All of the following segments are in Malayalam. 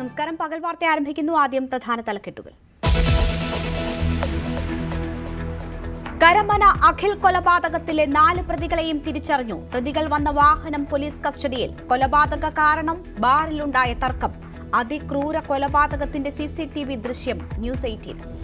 നമസ്കാരം. പകൽ വാർത്ത ആരംഭിക്കുന്നു. ആദ്യം പ്രധാന തലക്കെട്ടുകൾ. കരമന അഖിൽ കൊലപാതകത്തിലെ 4 പ്രതികളെയും തിരിച്ചറിഞ്ഞു. പ്രതികൾ വന്ന വാഹനം പോലീസ് കസ്റ്റഡിയിൽ. കൊലപാതക കാരണം ബാറിലുണ്ടായ തർക്കം. അതിക്രൂര കൊലപാതകത്തിന്റെ CCTV ദൃശ്യം ന്യൂസ് 18.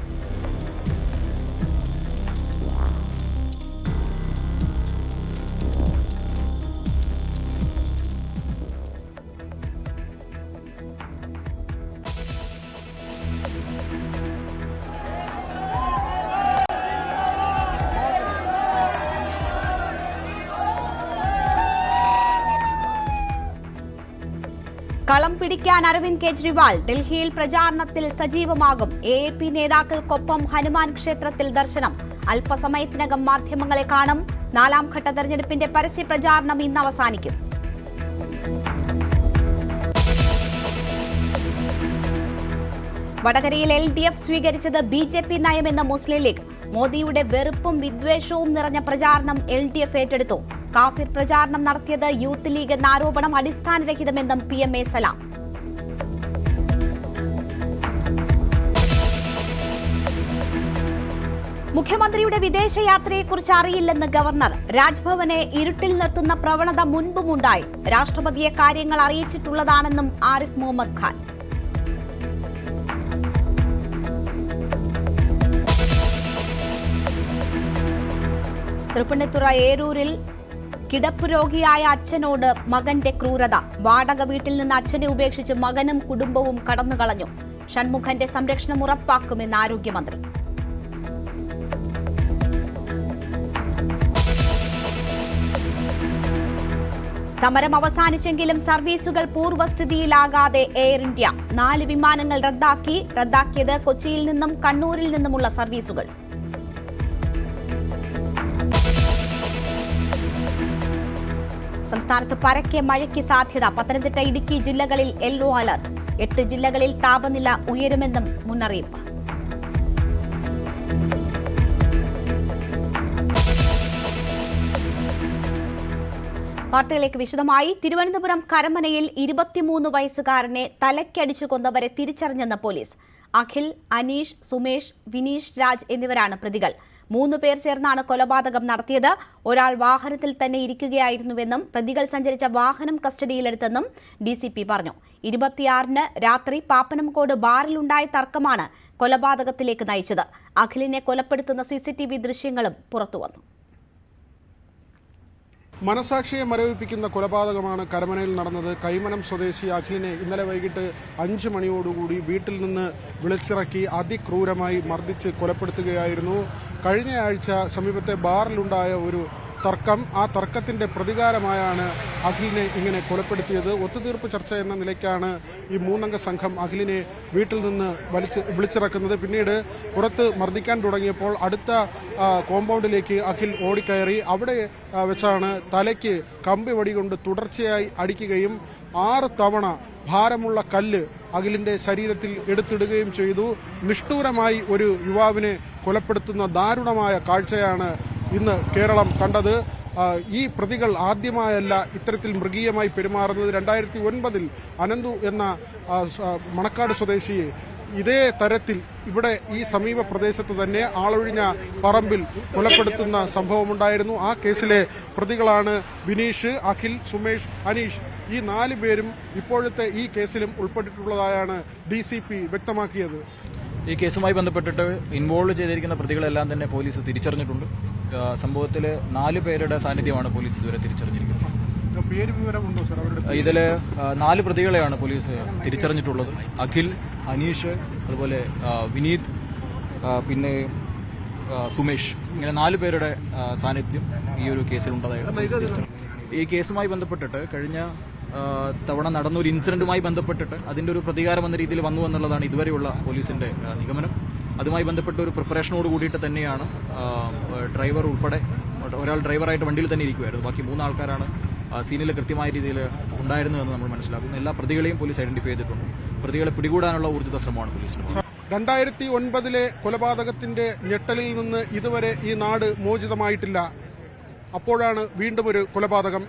കളം പിടിക്കാൻ അരവിന്ദ് കെജ്രിവാൾ. ഡൽഹിയിൽ പ്രചാരണത്തിൽ സജീവമാകും. AAP നേതാക്കൾക്കൊപ്പം ഹനുമാൻ ക്ഷേത്രത്തിൽ ദർശനം. അല്പസമയത്തിനകം മാധ്യമങ്ങളെ കാണും. 4ാം ഘട്ട തെരഞ്ഞെടുപ്പിന്റെ പരസ്യ പ്രചാരണം ഇന്ന് അവസാനിക്കും. വടകരയിൽ LDF സ്വീകരിച്ചത് BJP നയമെന്ന് മുസ്ലിം ലീഗ്. മോദിയുടെ വെറുപ്പും വിദ്വേഷവും നിറഞ്ഞ പ്രചാരണം LDF ഏറ്റെടുത്തു. കാഫിർ പ്രചാരണം നടത്തിയത് യൂത്ത് ലീഗ് എന്ന ആരോപണം അടിസ്ഥാനരഹിതമെന്നും PMA സലാം. മുഖ്യമന്ത്രിയുടെ വിദേശയാത്രയെക്കുറിച്ച് അറിയില്ലെന്ന് ഗവർണർ. രാജ്ഭവനെ ഇരുട്ടിൽ നിർത്തുന്ന പ്രവണത മുൻപുമുണ്ടായി. രാഷ്ട്രപതിയെ കാര്യങ്ങൾ അറിയിച്ചിട്ടുള്ളതാണെന്നും ആരിഫ് മുഹമ്മദ് ഖാൻ. തൃപ്പൂണിത്തുറ ഏരൂരിൽ കിടപ്പ് രോഗിയായ അച്ഛനോട് മകന്റെ ക്രൂരത. വാടക വീട്ടിൽ നിന്ന് അച്ഛനെ ഉപേക്ഷിച്ച് മകനും കുടുംബവും കടന്നുകളഞ്ഞു. ഷൺമുഖന്റെ സംരക്ഷണം ഉറപ്പാക്കുമെന്ന് ആരോഗ്യമന്ത്രി. സമരം അവസാനിച്ചെങ്കിലും സർവീസുകൾ പൂർവ്വസ്ഥിതിയിലാകാതെ എയർ ഇന്ത്യ. 4 വിമാനങ്ങൾ റദ്ദാക്കിയത് കൊച്ചിയിൽ നിന്നും കണ്ണൂരിൽ നിന്നുമുള്ള സർവീസുകൾ. സംസ്ഥാനത്ത് പരക്കെ മഴയ്ക്ക് സാധ്യത. പത്തനംതിട്ട, ഇടുക്കി ജില്ലകളിൽ യെല്ലോ അലർട്ട്. 8 ജില്ലകളിൽ താപനില ഉയരുമെന്നും മുന്നറിയിപ്പ്. വാർത്തകളിലേക്ക് വിശദമായി. തിരുവനന്തപുരം കരമനയിൽ 23 വയസ്സുകാരനെ തലയ്ക്കടിച്ചു കൊന്നവരെ തിരിച്ചറിഞ്ഞെന്ന് പോലീസ്. അഖിൽ, അനീഷ്, സുമേഷ്, വിനീഷ് രാജ് എന്നിവരാണ് പ്രതികൾ. 3 പേർ ചേർന്നാണ് കൊലപാതകം നടത്തിയത്. ഒരാൾ വാഹനത്തിൽ തന്നെ ഇരിക്കുകയായിരുന്നുവെന്നും പ്രതികൾ സഞ്ചരിച്ച വാഹനം കസ്റ്റഡിയിലെടുത്തെന്നും DCP പറഞ്ഞു. 26-ന് രാത്രി പാപ്പനംകോട് ബാറിലുണ്ടായ തർക്കമാണ് കൊലപാതകത്തിലേക്ക് നയിച്ചത്. അഖിലിനെ കൊലപ്പെടുത്തുന്ന CCTV ദൃശ്യങ്ങളും പുറത്തുവന്നു. മനസാക്ഷിയെ മരവിപ്പിക്കുന്ന കൊലപാതകമാണ് കരമനയിൽ നടന്നത്. കൈമനം സ്വദേശി അഖിലിനെ ഇന്നലെ വൈകിട്ട് 5 മണിയോടുകൂടി വീട്ടിൽ നിന്ന് വിളിച്ചിറക്കി അതിക്രൂരമായി മർദ്ദിച്ച് കൊലപ്പെടുത്തുകയായിരുന്നു. കഴിഞ്ഞയാഴ്ച സമീപത്തെ ബാറിലുണ്ടായ ഒരു തർക്കം, ആ തർക്കത്തിന്റെ പ്രതികാരമായാണ് അഖിലിനെ ഇങ്ങനെ കൊലപ്പെടുത്തിയത്. ഒത്തുതീർപ്പ് ചർച്ച എന്ന നിലയ്ക്കാണ് ഈ 3-അംഗ സംഘം അഖിലിനെ വീട്ടിൽ നിന്ന് വിളിച്ചിറക്കുന്നത്. പിന്നീട് പുറത്ത് മർദ്ദിക്കാൻ തുടങ്ങിയപ്പോൾ അടുത്ത കോമ്പൗണ്ടിലേക്ക് അഖിൽ ഓടിക്കയറി. അവിടെ വെച്ചാണ് തലയ്ക്ക് കമ്പി വടി കൊണ്ട് തുടർച്ചയായി അടിക്കുകയും 6 തവണ ഭാരമുള്ള കല്ല് അഖിലിന്റെ ശരീരത്തിൽ എടുത്തിടുകയും ചെയ്തു. നിഷ്ഠൂരമായി ഒരു യുവാവിനെ കൊലപ്പെടുത്തുന്ന ദാരുണമായ കാഴ്ചയാണ് ഇന്ന് കേരളം കണ്ടത്. ഈ പ്രതികൾ ആദ്യമായല്ല ഇത്തരത്തിൽ മൃഗീയമായി പെരുമാറുന്നത്. 2009-ൽ അനന്തു എന്ന മണക്കാട് സ്വദേശിയെ ഇതേ തരത്തിൽ ഇവിടെ ഈ സമീപ പ്രദേശത്ത് തന്നെ ആളൊഴിഞ്ഞ പറമ്പിൽ കൊലപ്പെടുത്തുന്ന സംഭവമുണ്ടായിരുന്നു. ആ കേസിലെ പ്രതികളാണ് വിനീഷ്, അഖിൽ, സുമേഷ്, അനീഷ്. ഈ 4 പേരും ഇപ്പോഴത്തെ ഈ കേസിലും ഉൾപ്പെട്ടിട്ടുള്ളതായാണ് DCP വ്യക്തമാക്കിയത്. ഈ കേസുമായി ബന്ധപ്പെട്ടിട്ട് ഇൻവോൾവ് ചെയ്തിരിക്കുന്ന പ്രതികളെല്ലാം തന്നെ പോലീസ് തിരിച്ചറിഞ്ഞിട്ടുണ്ട്. സംഭവത്തിൽ 4 പേരുടെ സാന്നിധ്യമാണ് പോലീസ് ഇതുവരെ തിരിച്ചറിഞ്ഞിരിക്കുന്നത്. ഇതിൽ 4 പ്രതികളെയാണ് പോലീസ് തിരിച്ചറിഞ്ഞിട്ടുള്ളത്. അഖിൽ, അനീഷ്, അതുപോലെ വിനീത്, പിന്നെ സുമേഷ്, ഇങ്ങനെ 4 പേരുടെ സാന്നിധ്യം ഈ ഒരു കേസിലുണ്ടതായിട്ട്. ഈ കേസുമായി ബന്ധപ്പെട്ടിട്ട് കഴിഞ്ഞ തവണ നടന്നൊരു ഇൻസിഡന്റുമായി ബന്ധപ്പെട്ടിട്ട് അതിന്റെ ഒരു പ്രതികാരം എന്ന രീതിയിൽ വന്നു എന്നുള്ളതാണ് ഇതുവരെയുള്ള പോലീസിന്റെ നിഗമനം. അതുമായി ബന്ധപ്പെട്ട ഒരു പ്രിപ്പറേഷനോട് കൂടിയിട്ട് തന്നെയാണ് ഡ്രൈവർ ഉൾപ്പെടെ, ഒരാൾ ഡ്രൈവറായിട്ട് വണ്ടിയിൽ തന്നെ ഇരിക്കുമായിരുന്നു, ബാക്കി 3 ആൾക്കാരാണ് സീനിൽ കൃത്യമായ രീതിയിൽ ഉണ്ടായിരുന്നു എന്ന് നമ്മൾ മനസ്സിലാക്കുന്നു. എല്ലാ പ്രതികളെയും പോലീസ് ഐഡന്റിഫൈ ചെയ്തിട്ടുണ്ട്. പ്രതികളെ പിടികൂടാനുള്ള ഊർജിത ശ്രമമാണ് പോലീസിന്. 2009-ലെ കൊലപാതകത്തിന്റെ ഞെട്ടലിൽ നിന്ന് ഇതുവരെ ഈ നാട് മോചിതമായിട്ടില്ല. അപ്പോഴാണ് വീണ്ടും ഒരു കൊലപാതകം.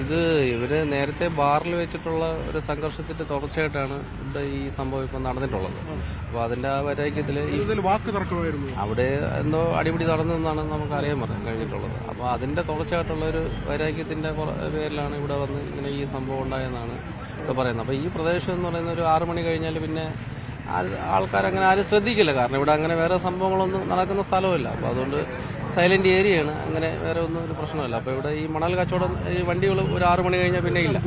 ഇത് ഇവര് നേരത്തെ ബാറിൽ വെച്ചിട്ടുള്ള ഒരു സംഘർഷത്തിന്റെ തുടർച്ചയായിട്ടാണ് ഇവിടെ ഈ സംഭവം ഇപ്പം നടന്നിട്ടുള്ളത്. അപ്പോൾ അതിന്റെ ആ വൈരാഗ്യത്തില് വാക്ക് തർക്കമായിരുന്നു, അവിടെ എന്തോ അടിപിടി നടന്നെന്നാണ് നമുക്ക് അറിയാൻ കഴിഞ്ഞിട്ടുള്ളത്. അപ്പോൾ അതിന്റെ തുടർച്ചയായിട്ടുള്ള ഒരു വൈരാഗ്യത്തിന്റെ പേരിലാണ് ഇവിടെ വന്ന് ഇങ്ങനെ ഈ സംഭവം ഉണ്ടായെന്നാണ് ഇവിടെ പറയുന്നത്. അപ്പോൾ ഈ പ്രദേശം എന്ന് പറയുന്ന ഒരു 6 മണി കഴിഞ്ഞാൽ പിന്നെ ആൾക്കാരങ്ങനെ ആരും ശ്രദ്ധിക്കില്ല. കാരണം ഇവിടെ അങ്ങനെ വേറെ സംഭവങ്ങളൊന്നും നടക്കുന്ന സ്ഥലമില്ല. അപ്പോൾ അതുകൊണ്ട് സൈലന്റ് ഏരിയയാണ്, അങ്ങനെ വേറെ ഒന്നും ഒരു പ്രശ്നമില്ല. അപ്പോൾ ഇവിടെ ഈ മണൽ കച്ചവടം, ഈ വണ്ടികൾ ഒരു 6 മണി കഴിഞ്ഞാൽ പിന്നെ ഇല്ല.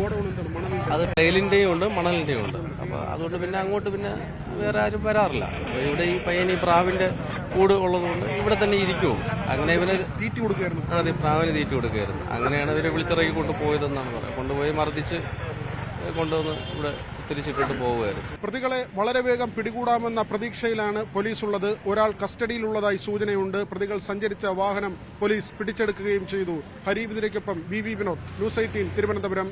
അത് ടൈലിന്റെയും ഉണ്ട്, മണലിന്റെയും ഉണ്ട്. അപ്പോൾ അതുകൊണ്ട് പിന്നെ അങ്ങോട്ട് പിന്നെ വേറെ ആരും വരാറില്ല. അപ്പോൾ ഇവിടെ ഈ പയ്യൻ ഈ പ്രാവിന്റെ കൂട് ഉള്ളതുകൊണ്ട് ഇവിടെ തന്നെ ഇരിക്കുള്ളൂ. അങ്ങനെ ഇവന് തീറ്റി കൊടുക്കുകയായിരുന്നു. അതെ, പ്രാവിന് തീറ്റി കൊടുക്കുകയായിരുന്നു. അങ്ങനെയാണ് ഇവരെ വിളിച്ചിറക്കി കൊണ്ടുപോയതെന്നാണ് പറയുന്നത്. കൊണ്ടുപോയി മർദ്ദിച്ച് കൊണ്ടുവന്ന് ഇവിടെ തിരിച്ചിട്ടിട്ട് പോവുകയായിരുന്നു. പ്രതികളെ വളരെ വേഗം പിടികൂടാമെന്ന പ്രതീക്ഷയിലാണ് പോലീസ് ഉള്ളത്. ഒരാൾ കസ്റ്റഡിയിലുള്ളതായി സൂചനയുണ്ട്. പ്രതികൾ സഞ്ചരിച്ച വാഹനം പോലീസ് പിടിച്ചെടുക്കുകയും ചെയ്തു. ഹരീവിതിരയ്ക്കൊപ്പം വി വിനോദ്, ന്യൂസ് 18 തിരുവനന്തപുരം.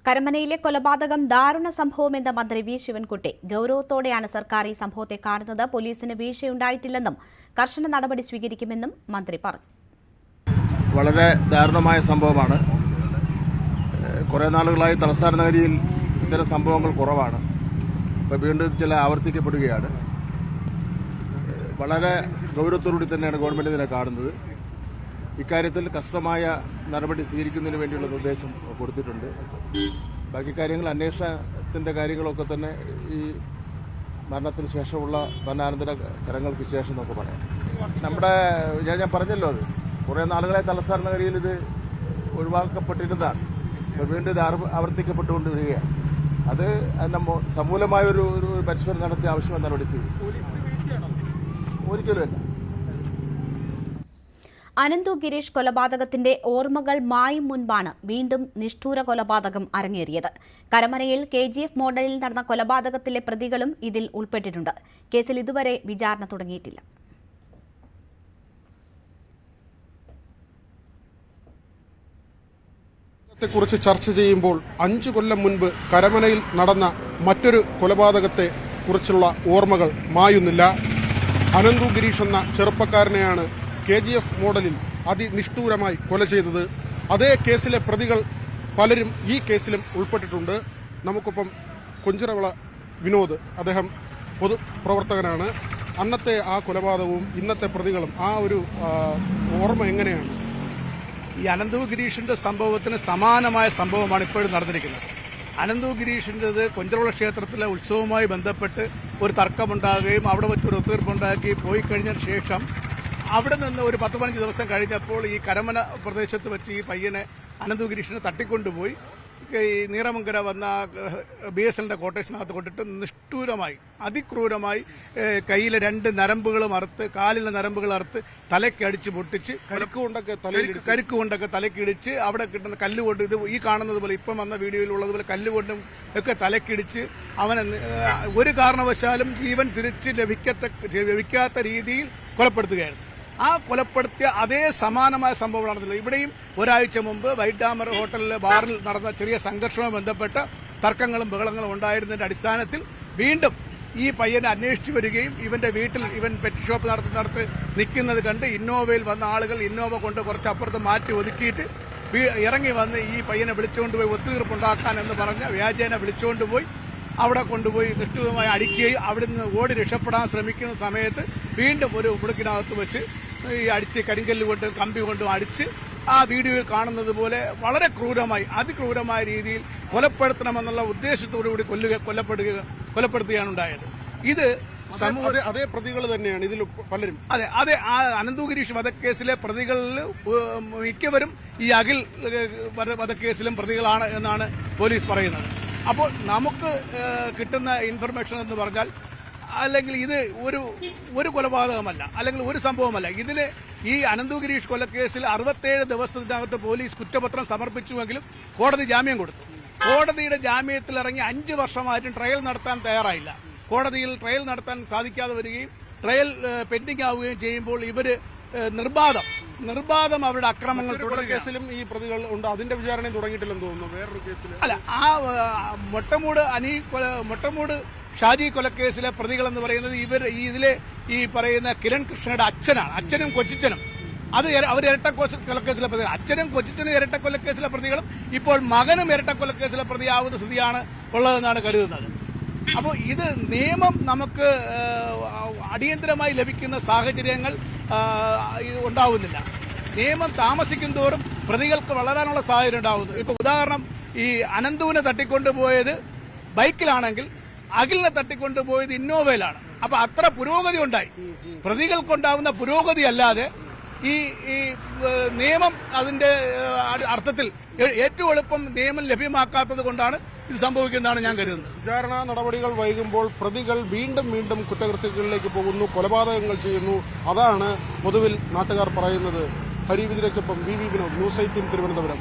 കരമനയിലെ കൊലപാതകം ദാരുണ സംഭവമെന്ന മന്ത്രി വി ശിവൻകുട്ടി. ഗൌരവത്തോടെയാണ് സർക്കാർ ഈ സംഭവത്തെ കാണുന്നത്. പോലീസിന് വീഴ്ചയുണ്ടായിട്ടില്ലെന്നും കർശന നടപടി സ്വീകരിക്കുമെന്നും മന്ത്രി പറഞ്ഞു. വളരെ ദാരുണമായ സംഭവമാണ്. കുറെ നാളുകളായി തലസ്ഥാന നഗരിയിൽ ഇത്തരം സംഭവങ്ങൾ കുറവാണ്. ഇപ്പോൾ വീണ്ടും ചില ആവർത്തിക്കപ്പെടുകയാണ്. വളരെ ഗൗരവത്തോടുകൂടി തന്നെയാണ് ഗവൺമെന്റ് ഇതിനെ കാണുന്നത്. ഇക്കാര്യത്തിൽ കർശനമായ നടപടി സ്വീകരിക്കുന്നതിന് വേണ്ടിയുള്ള നിർദ്ദേശം കൊടുത്തിട്ടുണ്ട്. ബാക്കി കാര്യങ്ങൾ, അന്വേഷണത്തിന്റെ കാര്യങ്ങളൊക്കെ തന്നെ ഈ മരണത്തിന് ശേഷമുള്ള മരണാനന്തര ചടങ്ങുകൾക്ക് ശേഷം നമുക്ക് പറയാം. നമ്മുടെ ഞാൻ പറഞ്ഞല്ലോ, അത് കുറേ നാളുകളായി തലസ്ഥാന നഗരിയിൽ ഇത് ഒഴിവാക്കപ്പെട്ടിരുന്നതാണ്. ഇപ്പോൾ വീണ്ടും ഇത് ആവർത്തിക്കപ്പെട്ടുകൊണ്ട് വരികയാണ്. അത് സമൂലമായ ഒരു പരിശോധന നടത്തി ആവശ്യമായ നടപടി സ്വീകരിക്കും. ഒരിക്കലുമല്ല. അനന്തു ഗിരീഷ് കൊലപാതകത്തിന്റെ ഓർമ്മകൾ മായും മുൻപാണ് വീണ്ടും നിഷ്ഠൂര കൊലപാതകം അരങ്ങേറിയത്. കരമനയിൽ KGF മോഡലിൽ നടന്ന കൊലപാതകത്തിലെ പ്രതികളും ഇതിൽ ഉൾപ്പെട്ടിട്ടുണ്ട്. കേസിൽ ഇതുവരെ വിചാരണ തുടങ്ങിയിട്ടില്ല. കുറിച്ച് ചർച്ച ചെയ്യുമ്പോൾ 5 കൊല്ലം മുൻപ് കരമനയിൽ നടന്ന മറ്റൊരു കൊലപാതകത്തെ കുറിച്ചുള്ള ഓർമ്മകൾ മായുന്നില്ല. അനന്തു ഗിരീഷ് എന്ന ചെറുപ്പക്കാരനെയാണ് KGF മോഡലിൽ അതിനിഷ്ഠൂരമായി കൊല ചെയ്തത്. അതേ കേസിലെ പ്രതികൾ പലരും ഈ കേസിലും ഉൾപ്പെട്ടിട്ടുണ്ട്. നമുക്കൊപ്പം കൊഞ്ചിറവിള വിനോദ്, അദ്ദേഹം പൊതുപ്രവർത്തകനാണ്. അന്നത്തെ ആ കൊലപാതകവും ഇന്നത്തെ പ്രതികളും ആ ഒരു ഓർമ്മ എങ്ങനെയാണ്? ഈ അനന്തു ഗിരീഷിന്റെ സംഭവത്തിന് സമാനമായ സംഭവമാണ് ഇപ്പോഴും നടന്നിരിക്കുന്നത്. അനന്തു ഗിരീഷിൻ്റെത് കൊഞ്ചിറവിള ക്ഷേത്രത്തിലെ ഉത്സവവുമായി ബന്ധപ്പെട്ട് ഒരു തർക്കമുണ്ടാകുകയും അവിടെ വെച്ചൊരു ഒത്തുതീർപ്പുണ്ടാക്കി പോയി കഴിഞ്ഞതിന് ശേഷം അവിടെ നിന്ന് ഒരു 10-15 ദിവസം കഴിഞ്ഞപ്പോൾ ഈ കരമന പ്രദേശത്ത് വെച്ച് ഈ പയ്യനെ അനന്തു ഗിരീഷിനെ തട്ടിക്കൊണ്ടുപോയി ഈ നീറമങ്കര വന്ന BSLന്റെ കോട്ടേഴ്സിനകത്ത് കൊണ്ടിട്ട് നിഷ്ഠൂരമായി, അതിക്രൂരമായി കയ്യിലെ 2 നരമ്പുകളും അറുത്ത്, കാലിലെ നരമ്പുകൾ അറുത്ത് തലയ്ക്കടിച്ച് പൊട്ടിച്ച്, കരുക്കുകൊണ്ടൊക്കെ തലക്കിടിച്ച്, അവിടെ കിട്ടുന്ന കല്ലുകൊണ്ട്, ഇത് ഈ കാണുന്നത് പോലെ ഇപ്പം വന്ന വീഡിയോയിലുള്ളതുപോലെ കല്ലുകൊണ്ടും ഒക്കെ തലക്കിടിച്ച് അവനെ ഒരു കാരണവശാലും ജീവൻ തിരിച്ച് ലഭിക്കാത്ത രീതിയിൽ കൊലപ്പെടുത്തുകയായിരുന്നു. ആ കൊലപ്പെടുത്തിയ അതേ സമാനമായ സംഭവം നടന്നില്ല. ഇവിടെയും ഒരാഴ്ച മുമ്പ് വൈറ്റ് ഡാമർ ഹോട്ടലിലെ ബാറിൽ നടന്ന ചെറിയ സംഘർഷവുമായി ബന്ധപ്പെട്ട തർക്കങ്ങളും ബഹളങ്ങളും ഉണ്ടായിരുന്നതിന്റെ അടിസ്ഥാനത്തിൽ വീണ്ടും ഈ പയ്യനെ അന്വേഷിച്ചു വരികയും ഇവന്റെ വീട്ടിൽ ഇവൻ പെറ്റ് ഷോപ്പ് നടത്തി നിൽക്കുന്നത് കണ്ട് ഇന്നോവയിൽ വന്ന ആളുകൾ ഇന്നോവ കൊണ്ട് കുറച്ചപ്പുറത്ത് മാറ്റി ഒതുക്കിയിട്ട് ഇറങ്ങി വന്ന് ഈ പയ്യനെ വിളിച്ചുകൊണ്ടുപോയി ഒത്തുതീർപ്പുണ്ടാക്കാൻ എന്ന് പറഞ്ഞ വ്യാജേന വിളിച്ചുകൊണ്ടുപോയി അവിടെ കൊണ്ടുപോയി നിഷ്ഠൂരമായി അടിക്കുകയും അവിടെ നിന്ന് ഓടി രക്ഷപ്പെടാൻ ശ്രമിക്കുന്ന സമയത്ത് വീണ്ടും ഒരു മുടുക്കിനകത്ത് വെച്ച് ഈ അടിച്ച് കരിങ്കല്ല് കൊണ്ടും കമ്പി കൊണ്ടും അടിച്ച് ആ വീഡിയോയിൽ കാണുന്നത് പോലെ വളരെ ക്രൂരമായി, അതിക്രൂരമായ രീതിയിൽ കൊലപ്പെടുത്തണമെന്നുള്ള ഉദ്ദേശത്തോടുകൂടി കൊലപ്പെടുത്തുകയാണ് ഉണ്ടായത്. ഇത് അതേ പ്രതികൾ തന്നെയാണ് ഇതിൽ പലരും. അതെ, ആ അനന്തു ഗിരീഷ് വധക്കേസിലെ പ്രതികളിൽ മിക്കവരും ഈ അഖിൽ വധക്കേസിലും പ്രതികളാണ് എന്നാണ് പോലീസ് പറയുന്നത്. അപ്പോൾ നമുക്ക് കിട്ടുന്ന ഇൻഫർമേഷൻ എന്ന് പറഞ്ഞാൽ, അല്ലെങ്കിൽ ഇത് ഒരു കൊലപാതകമല്ല, അല്ലെങ്കിൽ ഒരു സംഭവമല്ല. ഇതിന് ഈ അനന്തു ഗിരീഷ് കൊലക്കേസിൽ 67 ദിവസത്തിനകത്ത് പോലീസ് കുറ്റപത്രം സമർപ്പിച്ചുവെങ്കിലും കോടതി ജാമ്യം കൊടുത്തു. കോടതിയുടെ ജാമ്യത്തിൽ ഇറങ്ങി 5 വർഷമായിട്ടും ട്രയൽ നടത്താൻ തയ്യാറായില്ല. കോടതിയിൽ ട്രയൽ നടത്താൻ സാധിക്കാതെ വരികയും ട്രയൽ പെൻഡിംഗ് ആവുകയും ചെയ്യുമ്പോൾ ഇവര് നിർബാധം അവരുടെ അക്രമങ്ങൾ തുടർ കേസിലും ഈ പ്രതികൾ ഉണ്ട്. അതിന്റെ വിചാരണയും തുടങ്ങിയിട്ടില്ലെന്ന് തോന്നുന്നു. വേറൊരു കേസിൽ അല്ല, ആ മൊട്ടമൂട് ഷാജി കൊലക്കേസിലെ പ്രതികൾ എന്ന് പറയുന്നത് ഇതിലെ ഈ പറയുന്ന കിരൺ കൃഷ്ണയുടെ അച്ഛനാണ്. അച്ഛനും കൊച്ചിച്ചനും അത് അവർ ഇരട്ടക്കൊലക്കേസിലെ പ്രതികൾ. അച്ഛനും കൊച്ചിനും ഇരട്ടക്കൊലക്കേസിലെ പ്രതികളും ഇപ്പോൾ മകനും ഇരട്ടക്കൊലക്കേസിലെ പ്രതിയാവുന്ന സ്ഥിതിയാണ് ഉള്ളതെന്നാണ് കരുതുന്നത്. അപ്പോൾ ഇത് നിയമം നമുക്ക് അടിയന്തരമായി ലഭിക്കുന്ന സാഹചര്യങ്ങൾ ഉണ്ടാവുന്നില്ല. നിയമം താമസിക്കും തോറും പ്രതികൾക്ക് വളരാനുള്ള സാഹചര്യം ഉണ്ടാവുന്നു. ഇപ്പൊ ഉദാഹരണം, ഈ അനന്തുവിനെ തട്ടിക്കൊണ്ടുപോയത് ബൈക്കിലാണെങ്കിൽ അഖിലിനെ തട്ടിക്കൊണ്ടുപോയത് ഇന്നോവയിലാണ്. അപ്പൊ അത്ര പുരോഗതി ഉണ്ടായി. പ്രതികൾക്കുണ്ടാവുന്ന പുരോഗതി അല്ലാതെ ഈ നിയമം അതിന്റെ അർത്ഥത്തിൽ ഏറ്റവും എളുപ്പം നിയമം ലഭ്യമാക്കാത്തത് കൊണ്ടാണ് ഇത് സംഭവിക്കുന്നതാണ് ഞാൻ കരുതുന്നത്. വിചാരണ നടപടികൾ വൈകുമ്പോൾ പ്രതികൾ വീണ്ടും വീണ്ടും കുറ്റകൃത്യങ്ങളിലേക്ക് പോകുന്നു, കൊലപാതകങ്ങൾ ചെയ്യുന്നു. അതാണ് പൊതുവിൽ നാട്ടുകാർ പറയുന്നത്. ഹരിവിതിരക്കൊപ്പം വി വിനോദ്, ന്യൂസ് 18 തിരുവനന്തപുരം.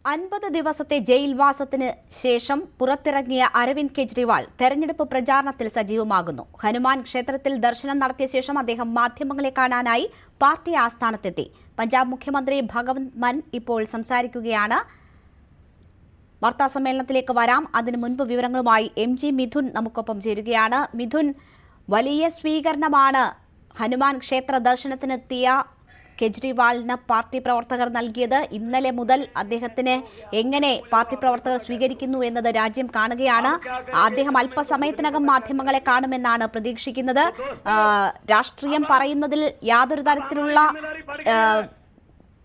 50 ദിവസത്തെ ജയിൽവാസത്തിന് ശേഷം പുറത്തിറങ്ങിയ അരവിന്ദ് കെജ്രിവാൾ തെരഞ്ഞെടുപ്പ് പ്രചാരണത്തിൽ സജീവമാകുന്നു. ഹനുമാൻ ക്ഷേത്രത്തിൽ ദർശനം നടത്തിയ ശേഷം അദ്ദേഹം മാധ്യമങ്ങളെ കാണാനായി പാർട്ടി ആസ്ഥാനത്തെത്തി. പഞ്ചാബ് മുഖ്യമന്ത്രി ഭഗവന്ത് മാൻ ഇപ്പോൾ സംസാരിക്കുകയാണ്. വാർത്താസമ്മേളനത്തിലേക്ക് വരാം. അതിനു മുൻപ് വിവരങ്ങളുമായി MG മിഥുൻ നമുക്കൊപ്പം ചേരുകയാണ്. മിഥുൻ, വലിയ സ്വീകരണമാണ് ഹനുമാൻ ക്ഷേത്ര ദർശനത്തിനെത്തിയ കെജ്രിവാളിന് പാർട്ടി പ്രവർത്തകർ നൽകിയത്. ഇന്നലെ മുതൽ അദ്ദേഹത്തിന് എങ്ങനെ പാർട്ടി പ്രവർത്തകർ സ്വീകരിക്കുന്നു എന്നത് രാജ്യം കാണുകയാണ്. അദ്ദേഹം അല്പസമയത്തിനകം മാധ്യമങ്ങളെ കാണുമെന്നാണ് പ്രതീക്ഷിക്കുന്നത്. രാഷ്ട്രീയം പറയുന്നതിൽ യാതൊരു തരത്തിലുള്ള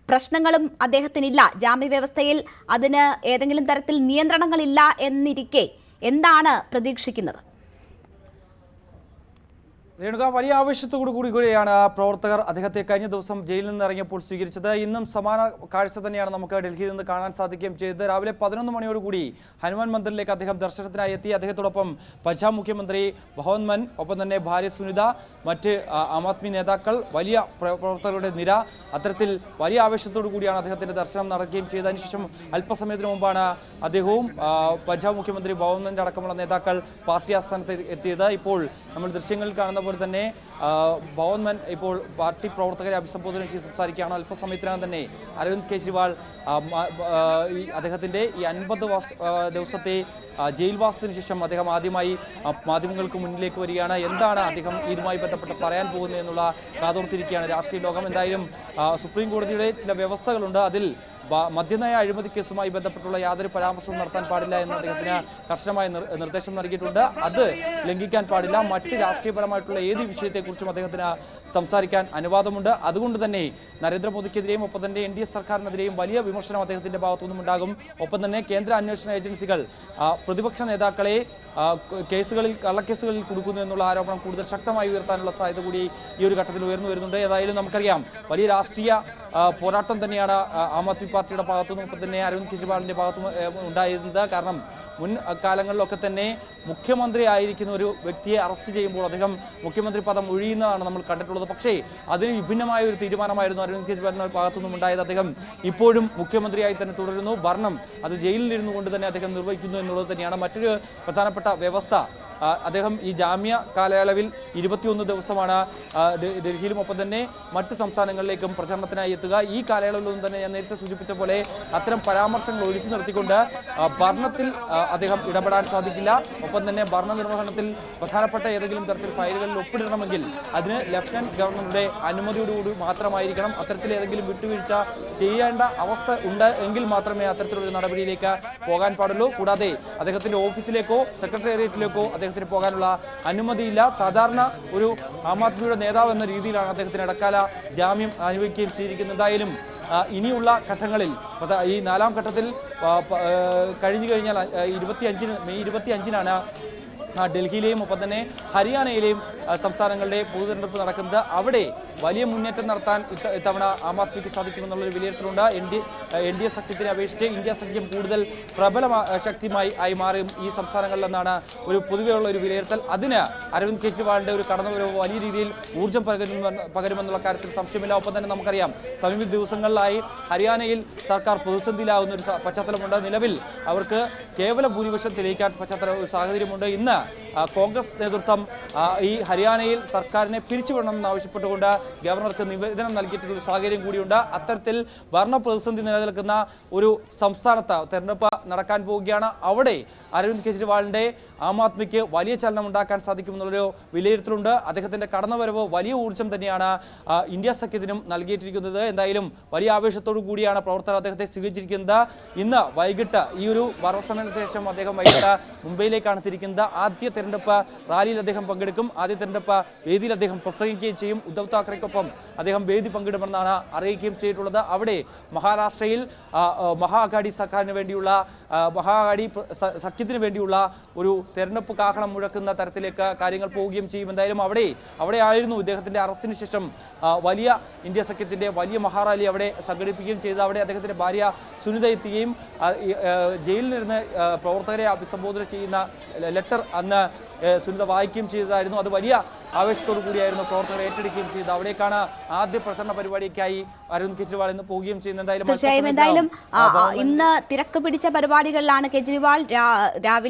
പ്രശ്നങ്ങളും അദ്ദേഹത്തിനില്ല. ജാമ്യവ്യവസ്ഥയിൽ അതിന് ഏതെങ്കിലും തരത്തിൽ നിയന്ത്രണങ്ങളില്ല എന്നിരിക്കെ എന്താണ് പ്രതീക്ഷിക്കുന്നത്? രേണുക, വലിയ ആവേശത്തോടുകൂടിയാണ് പ്രവർത്തകർ അദ്ദേഹത്തെ കഴിഞ്ഞ ദിവസം ജയിലിൽ നിന്ന് ഇറങ്ങിയപ്പോൾ സ്വീകരിച്ചത്. ഇന്നും സമാന കാഴ്ച തന്നെയാണ് നമുക്ക് ഡൽഹിയിൽ നിന്ന് കാണാൻ സാധിക്കുകയും ചെയ്തത്. രാവിലെ 11 മണിയോടുകൂടി ഹനുമാൻ മന്ദിറിലേക്ക് അദ്ദേഹം ദർശനത്തിനായി എത്തി. അദ്ദേഹത്തോടൊപ്പം പഞ്ചാബ് മുഖ്യമന്ത്രി ഭഗവന്ത് മാൻ, ഒപ്പം തന്നെ ഭാര്യ സുനിത, മറ്റ് ആം ആദ്മി നേതാക്കൾ, വലിയ പ്രവർത്തകരുടെ നിര. അത്തരത്തിൽ വലിയ ആവേശത്തോടു കൂടിയാണ് അദ്ദേഹത്തിന്റെ ദർശനം നടക്കുകയും ചെയ്തത്. അതിനുശേഷം അല്പസമയത്തിന് മുമ്പാണ് അദ്ദേഹവും പഞ്ചാബ് മുഖ്യമന്ത്രി ഭഗവന്ത് മാൻ അടക്കമുള്ള നേതാക്കൾ പാർട്ടി ആസ്ഥാനത്ത് എത്തിയത്. ഇപ്പോൾ നമ്മൾ ദൃശ്യങ്ങളിൽ കാണുന്ന പോലെ തന്നെ ഭഗവന്ത് മാൻ ഇപ്പോൾ പാർട്ടി പ്രവർത്തകരെ അഭിസംബോധന ചെയ്ത് സംസാരിക്കുകയാണ്. അല്പസമയത്തിനകം തന്നെ അരവിന്ദ് കെജ്രിവാൾ അദ്ദേഹത്തിന്റെ ഈ 50 ദിവസത്തെ ജയിൽവാസത്തിന് ശേഷം അദ്ദേഹം ആദ്യമായി മാധ്യമങ്ങൾക്ക് മുന്നിലേക്ക് വരികയാണ്. എന്താണ് അദ്ദേഹം ഇതുമായി ബന്ധപ്പെട്ട് പറയാൻ പോകുന്നത് എന്നുള്ള കാതോർത്തിരിക്കുകയാണ് രാഷ്ട്രീയ ലോകം. എന്തായാലും സുപ്രീം കോടതിയുടെ ചില വ്യവസ്ഥകളുണ്ട്. അതിൽ മദ്യനയ അഴിമതി കേസുമായി ബന്ധപ്പെട്ടുള്ള യാതൊരു പരാമർശവും നടത്താൻ പാടില്ല എന്ന് അദ്ദേഹത്തിന് കർശനമായ നിർദ്ദേശം നൽകിയിട്ടുണ്ട്. അത് ലംഘിക്കാൻ പാടില്ല. മറ്റ് രാഷ്ട്രീയപരമായിട്ടുള്ള ഏത് വിഷയത്തെക്കുറിച്ചും അദ്ദേഹത്തിന് സംസാരിക്കാൻ അനുവാദമുണ്ട്. അതുകൊണ്ട് തന്നെ നരേന്ദ്രമോദിക്കെതിരെയും ഒപ്പം തന്നെ NDA സർക്കാരിനെതിരെയും വലിയ വിമർശനം അദ്ദേഹത്തിന്റെ ഭാഗത്തുനിന്നും ഉണ്ടാകും. ഒപ്പം തന്നെ കേന്ദ്ര അന്വേഷണ ഏജൻസികൾ പ്രതിപക്ഷ നേതാക്കളെ കേസുകളിൽ കള്ളക്കേസുകളിൽ കൊടുക്കുന്നു എന്നുള്ള ആരോപണം കൂടുതൽ ശക്തമായി ഉയർത്താനുള്ള സാധ്യത കൂടി ഈ ഒരു ഘട്ടത്തിൽ ഉയർന്നു വരുന്നുണ്ട്. ഏതായാലും നമുക്കറിയാം, വലിയ രാഷ്ട്രീയ പോരാട്ടം തന്നെയാണ് ആം ആദ്മി പാർട്ടിയുടെ ഭാഗത്തുനിന്നും ഒപ്പം തന്നെ അരവിന്ദ് കെജ്രിവാളിന്റെ ഭാഗത്തും ഉണ്ടായിരുന്നത്. കാരണം മുൻ കാലങ്ങളിലൊക്കെ തന്നെ മുഖ്യമന്ത്രി ആയിരിക്കുന്ന ഒരു വ്യക്തിയെ അറസ്റ്റ് ചെയ്യുമ്പോൾ അദ്ദേഹം മുഖ്യമന്ത്രി പദം ഒഴിയുന്നതാണ് നമ്മൾ കണ്ടിട്ടുള്ളത്. പക്ഷേ അതിന് വിഭിന്നമായ ഒരു തീരുമാനമായിരുന്നു അരവിന്ദ് കെജ്രിവാളിന്റെ ഭാഗത്തുനിന്നും ഉണ്ടായത്. അദ്ദേഹം ഇപ്പോഴും മുഖ്യമന്ത്രിയായി തന്നെ തുടരുന്നു. ഭരണം അത് ജയിലിലിരുന്നു കൊണ്ട് തന്നെ അദ്ദേഹം നിർവഹിക്കുന്നു എന്നുള്ളത് തന്നെയാണ് മറ്റൊരു പ്രധാനപ്പെട്ട വ്യവസ്ഥ. അദ്ദേഹം ഈ ജാമ്യ കാലയളവിൽ 21 ദിവസമാണ് ഡൽഹിയിലും ഒപ്പം തന്നെ മറ്റ് സംസ്ഥാനങ്ങളിലേക്കും പ്രചരണത്തിനായി എത്തുക. ഈ കാലയളവിലൊന്നും തന്നെ ഞാൻ നേരത്തെ സൂചിപ്പിച്ച പോലെ അത്തരം പരാമർശങ്ങൾ ഒഴിച്ചു നിർത്തിക്കൊണ്ട് ഭരണത്തിൽ അദ്ദേഹം ഇടപെടാൻ സാധിക്കില്ല. ഒപ്പം തന്നെ ഭരണനിർവഹണത്തിൽ പ്രധാനപ്പെട്ട ഏതെങ്കിലും തരത്തിൽ ഫയലുകളിൽ ഒപ്പിടണമെങ്കിൽ അതിന് ലഫ്റ്റനന്റ് ഗവർണറുടെ അനുമതിയോടുകൂടി മാത്രമായിരിക്കണം. അത്തരത്തിൽ ഏതെങ്കിലും വിട്ടുവീഴ്ച ചെയ്യേണ്ട അവസ്ഥ ഉണ്ട് എങ്കിൽ മാത്രമേ അത്തരത്തിലൊരു നടപടിയിലേക്ക് പോകാൻ പാടുള്ളൂ. കൂടാതെ അദ്ദേഹത്തിന്റെ ഓഫീസിലേക്കോ സെക്രട്ടേറിയറ്റിലേക്കോ അദ്ദേഹത്തിന് പോകാനുള്ള അനുമതിയില്ല. സാധാരണ ഒരു ആം ആദ്മിയുടെ നേതാവ് എന്ന രീതിയിലാണ് അദ്ദേഹത്തിന് ഇടക്കാല ജാമ്യം അനുവദിക്കുകയും ചെയ്തിരിക്കുന്നത്. എന്തായാലും ഇനിയുള്ള ഘട്ടങ്ങളിൽ ഈ 4ാം ഘട്ടത്തിൽ കഴിഞ്ഞു കഴിഞ്ഞാൽ മെയ് 25-നാണ് ഡൽഹിയിലെയും ഒപ്പം തന്നെ ഹരിയാനയിലെയും സംസ്ഥാനങ്ങളുടെ പൊതുതെരഞ്ഞെടുപ്പ് നടക്കുന്നത്. അവിടെ വലിയ മുന്നേറ്റം നടത്താൻ ഇത്തവണ ആം ആദ്മിക്ക് സാധിക്കുമെന്നുള്ളൊരു വിലയിരുത്തലുണ്ട്. NDA സഖ്യത്തിനെ അപേക്ഷിച്ച് ഇന്ത്യ സഖ്യം കൂടുതൽ പ്രബല ശക്തിയായി മാറും ഈ സംസ്ഥാനങ്ങളിലെന്നാണ് ഒരു പൊതുവെയുള്ള ഒരു വിലയിരുത്തൽ. അതിന് അരവിന്ദ് കെജ്രിവാളിന്റെ ഒരു കടന്നുവരവ് വലിയ രീതിയിൽ ഊർജ്ജം പകരുമെന്നുള്ള കാര്യത്തിൽ സംശയമില്ല. ഒപ്പം തന്നെ നമുക്കറിയാം, സമീപ ദിവസങ്ങളിലായി ഹരിയാനയിൽ സർക്കാർ പ്രതിസന്ധിയിലാകുന്ന ഒരു പശ്ചാത്തലമുണ്ട്. നിലവിൽ അവർക്ക് കേവല ഭൂരിപക്ഷം തെളിയിക്കാൻ പശ്ചാത്തല ഒരു സാഹചര്യമുണ്ട്. ഇന്ന് കോൺഗ്രസ് നേതൃത്വം ഈ ഹരിയാനയിൽ സർക്കാരിനെ പിരിച്ചുവിടണമെന്ന് ആവശ്യപ്പെട്ടുകൊണ്ട് ഗവർണർക്ക് നിവേദനം നൽകിയിട്ടുള്ള സാഹചര്യം കൂടിയുണ്ട്. അത്തരത്തിൽ ഭരണ പ്രതിസന്ധി നിലനിൽക്കുന്ന ഒരു സംസ്ഥാനത്ത് തെരഞ്ഞെടുപ്പ് നടക്കാൻ പോവുകയാണ്. അവിടെ അരവിന്ദ് കെജ്രിവാളിന്റെ ആം ആദ്മിക്ക് വലിയ ചലനം ഉണ്ടാക്കാൻ സാധിക്കുമെന്നുള്ളൊരു വിലയിരുത്തലുണ്ട്. അദ്ദേഹത്തിന്റെ കടന്നുവരവ് വലിയ ഊർജ്ജം തന്നെയാണ് ഇന്ത്യ സഖ്യത്തിനും നൽകിയിട്ടിരിക്കുന്നത്. എന്തായാലും വലിയ ആവേശത്തോടു കൂടിയാണ് പ്രവർത്തകർ അദ്ദേഹത്തെ സ്വീകരിച്ചിരിക്കുന്നത്. ഇന്ന് വൈകിട്ട് ഈ ഒരു വാർത്താസമ്മേളനത്തിന് ശേഷം അദ്ദേഹം വൈകിട്ട് മുംബൈയിലേക്കാണ് തിരിക്കുന്നത്. ആദ്യ തെരഞ്ഞെടുപ്പ് റാലിയിൽ അദ്ദേഹം പങ്കെടുക്കും. ആദ്യ തെരഞ്ഞെടുപ്പ് വേദിയിൽ അദ്ദേഹം പ്രസംഗിക്കുകയും ചെയ്യും. ഉദ്ധവ് താക്കറെക്കൊപ്പം അദ്ദേഹം വേദി പങ്കിടുമെന്നാണ് അറിയിക്കുകയും ചെയ്തിട്ടുള്ളത്. അവിടെ മഹാരാഷ്ട്രയിൽ മഹാഅഘാടി സർക്കാരിന് വേണ്ടിയുള്ള മഹാഅഘാടി സഖ്യത്തിന് വേണ്ടിയുള്ള ഒരു തെരഞ്ഞെടുപ്പ് കാഹളം മുഴക്കുന്ന തരത്തിലേക്ക് കാര്യങ്ങൾ പോവുകയും ചെയ്യും. എന്തായാലും അവിടെ ആയിരുന്നു ഇദ്ദേഹത്തിന്റെ അറസ്റ്റിന് ശേഷം വലിയ ഇന്ത്യ സഖ്യത്തിന്റെ വലിയ മഹാറാലി അവിടെ സംഘടിപ്പിക്കുകയും ചെയ്ത് അവിടെ അദ്ദേഹത്തിന്റെ ഭാര്യ സുനിത എത്തുകയും ജയിലിൽ നിന്ന് പ്രവർത്തകരെ അഭിസംബോധന ചെയ്യുന്ന ലെറ്റർ അന്ന് സുനിത വായിക്കുകയും ചെയ്തതായിരുന്നു. അത് വലിയ ആവേശത്തോടു കൂടിയായിരുന്നു പ്രവർത്തകർ ഏറ്റെടുക്കുകയും ചെയ്തത്. അവിടേക്കാണ് ആദ്യ പ്രചരണ പരിപാടിക്കായി അരവിന്ദ് കെജ്രിവാൾ ഇന്ന് പോവുകയും ചെയ്യുന്നത്. എന്തായാലും ഇന്ന് തിരക്ക് പിടിച്ച പരിപാടികളിലാണ് കെജ്രിവാൾ.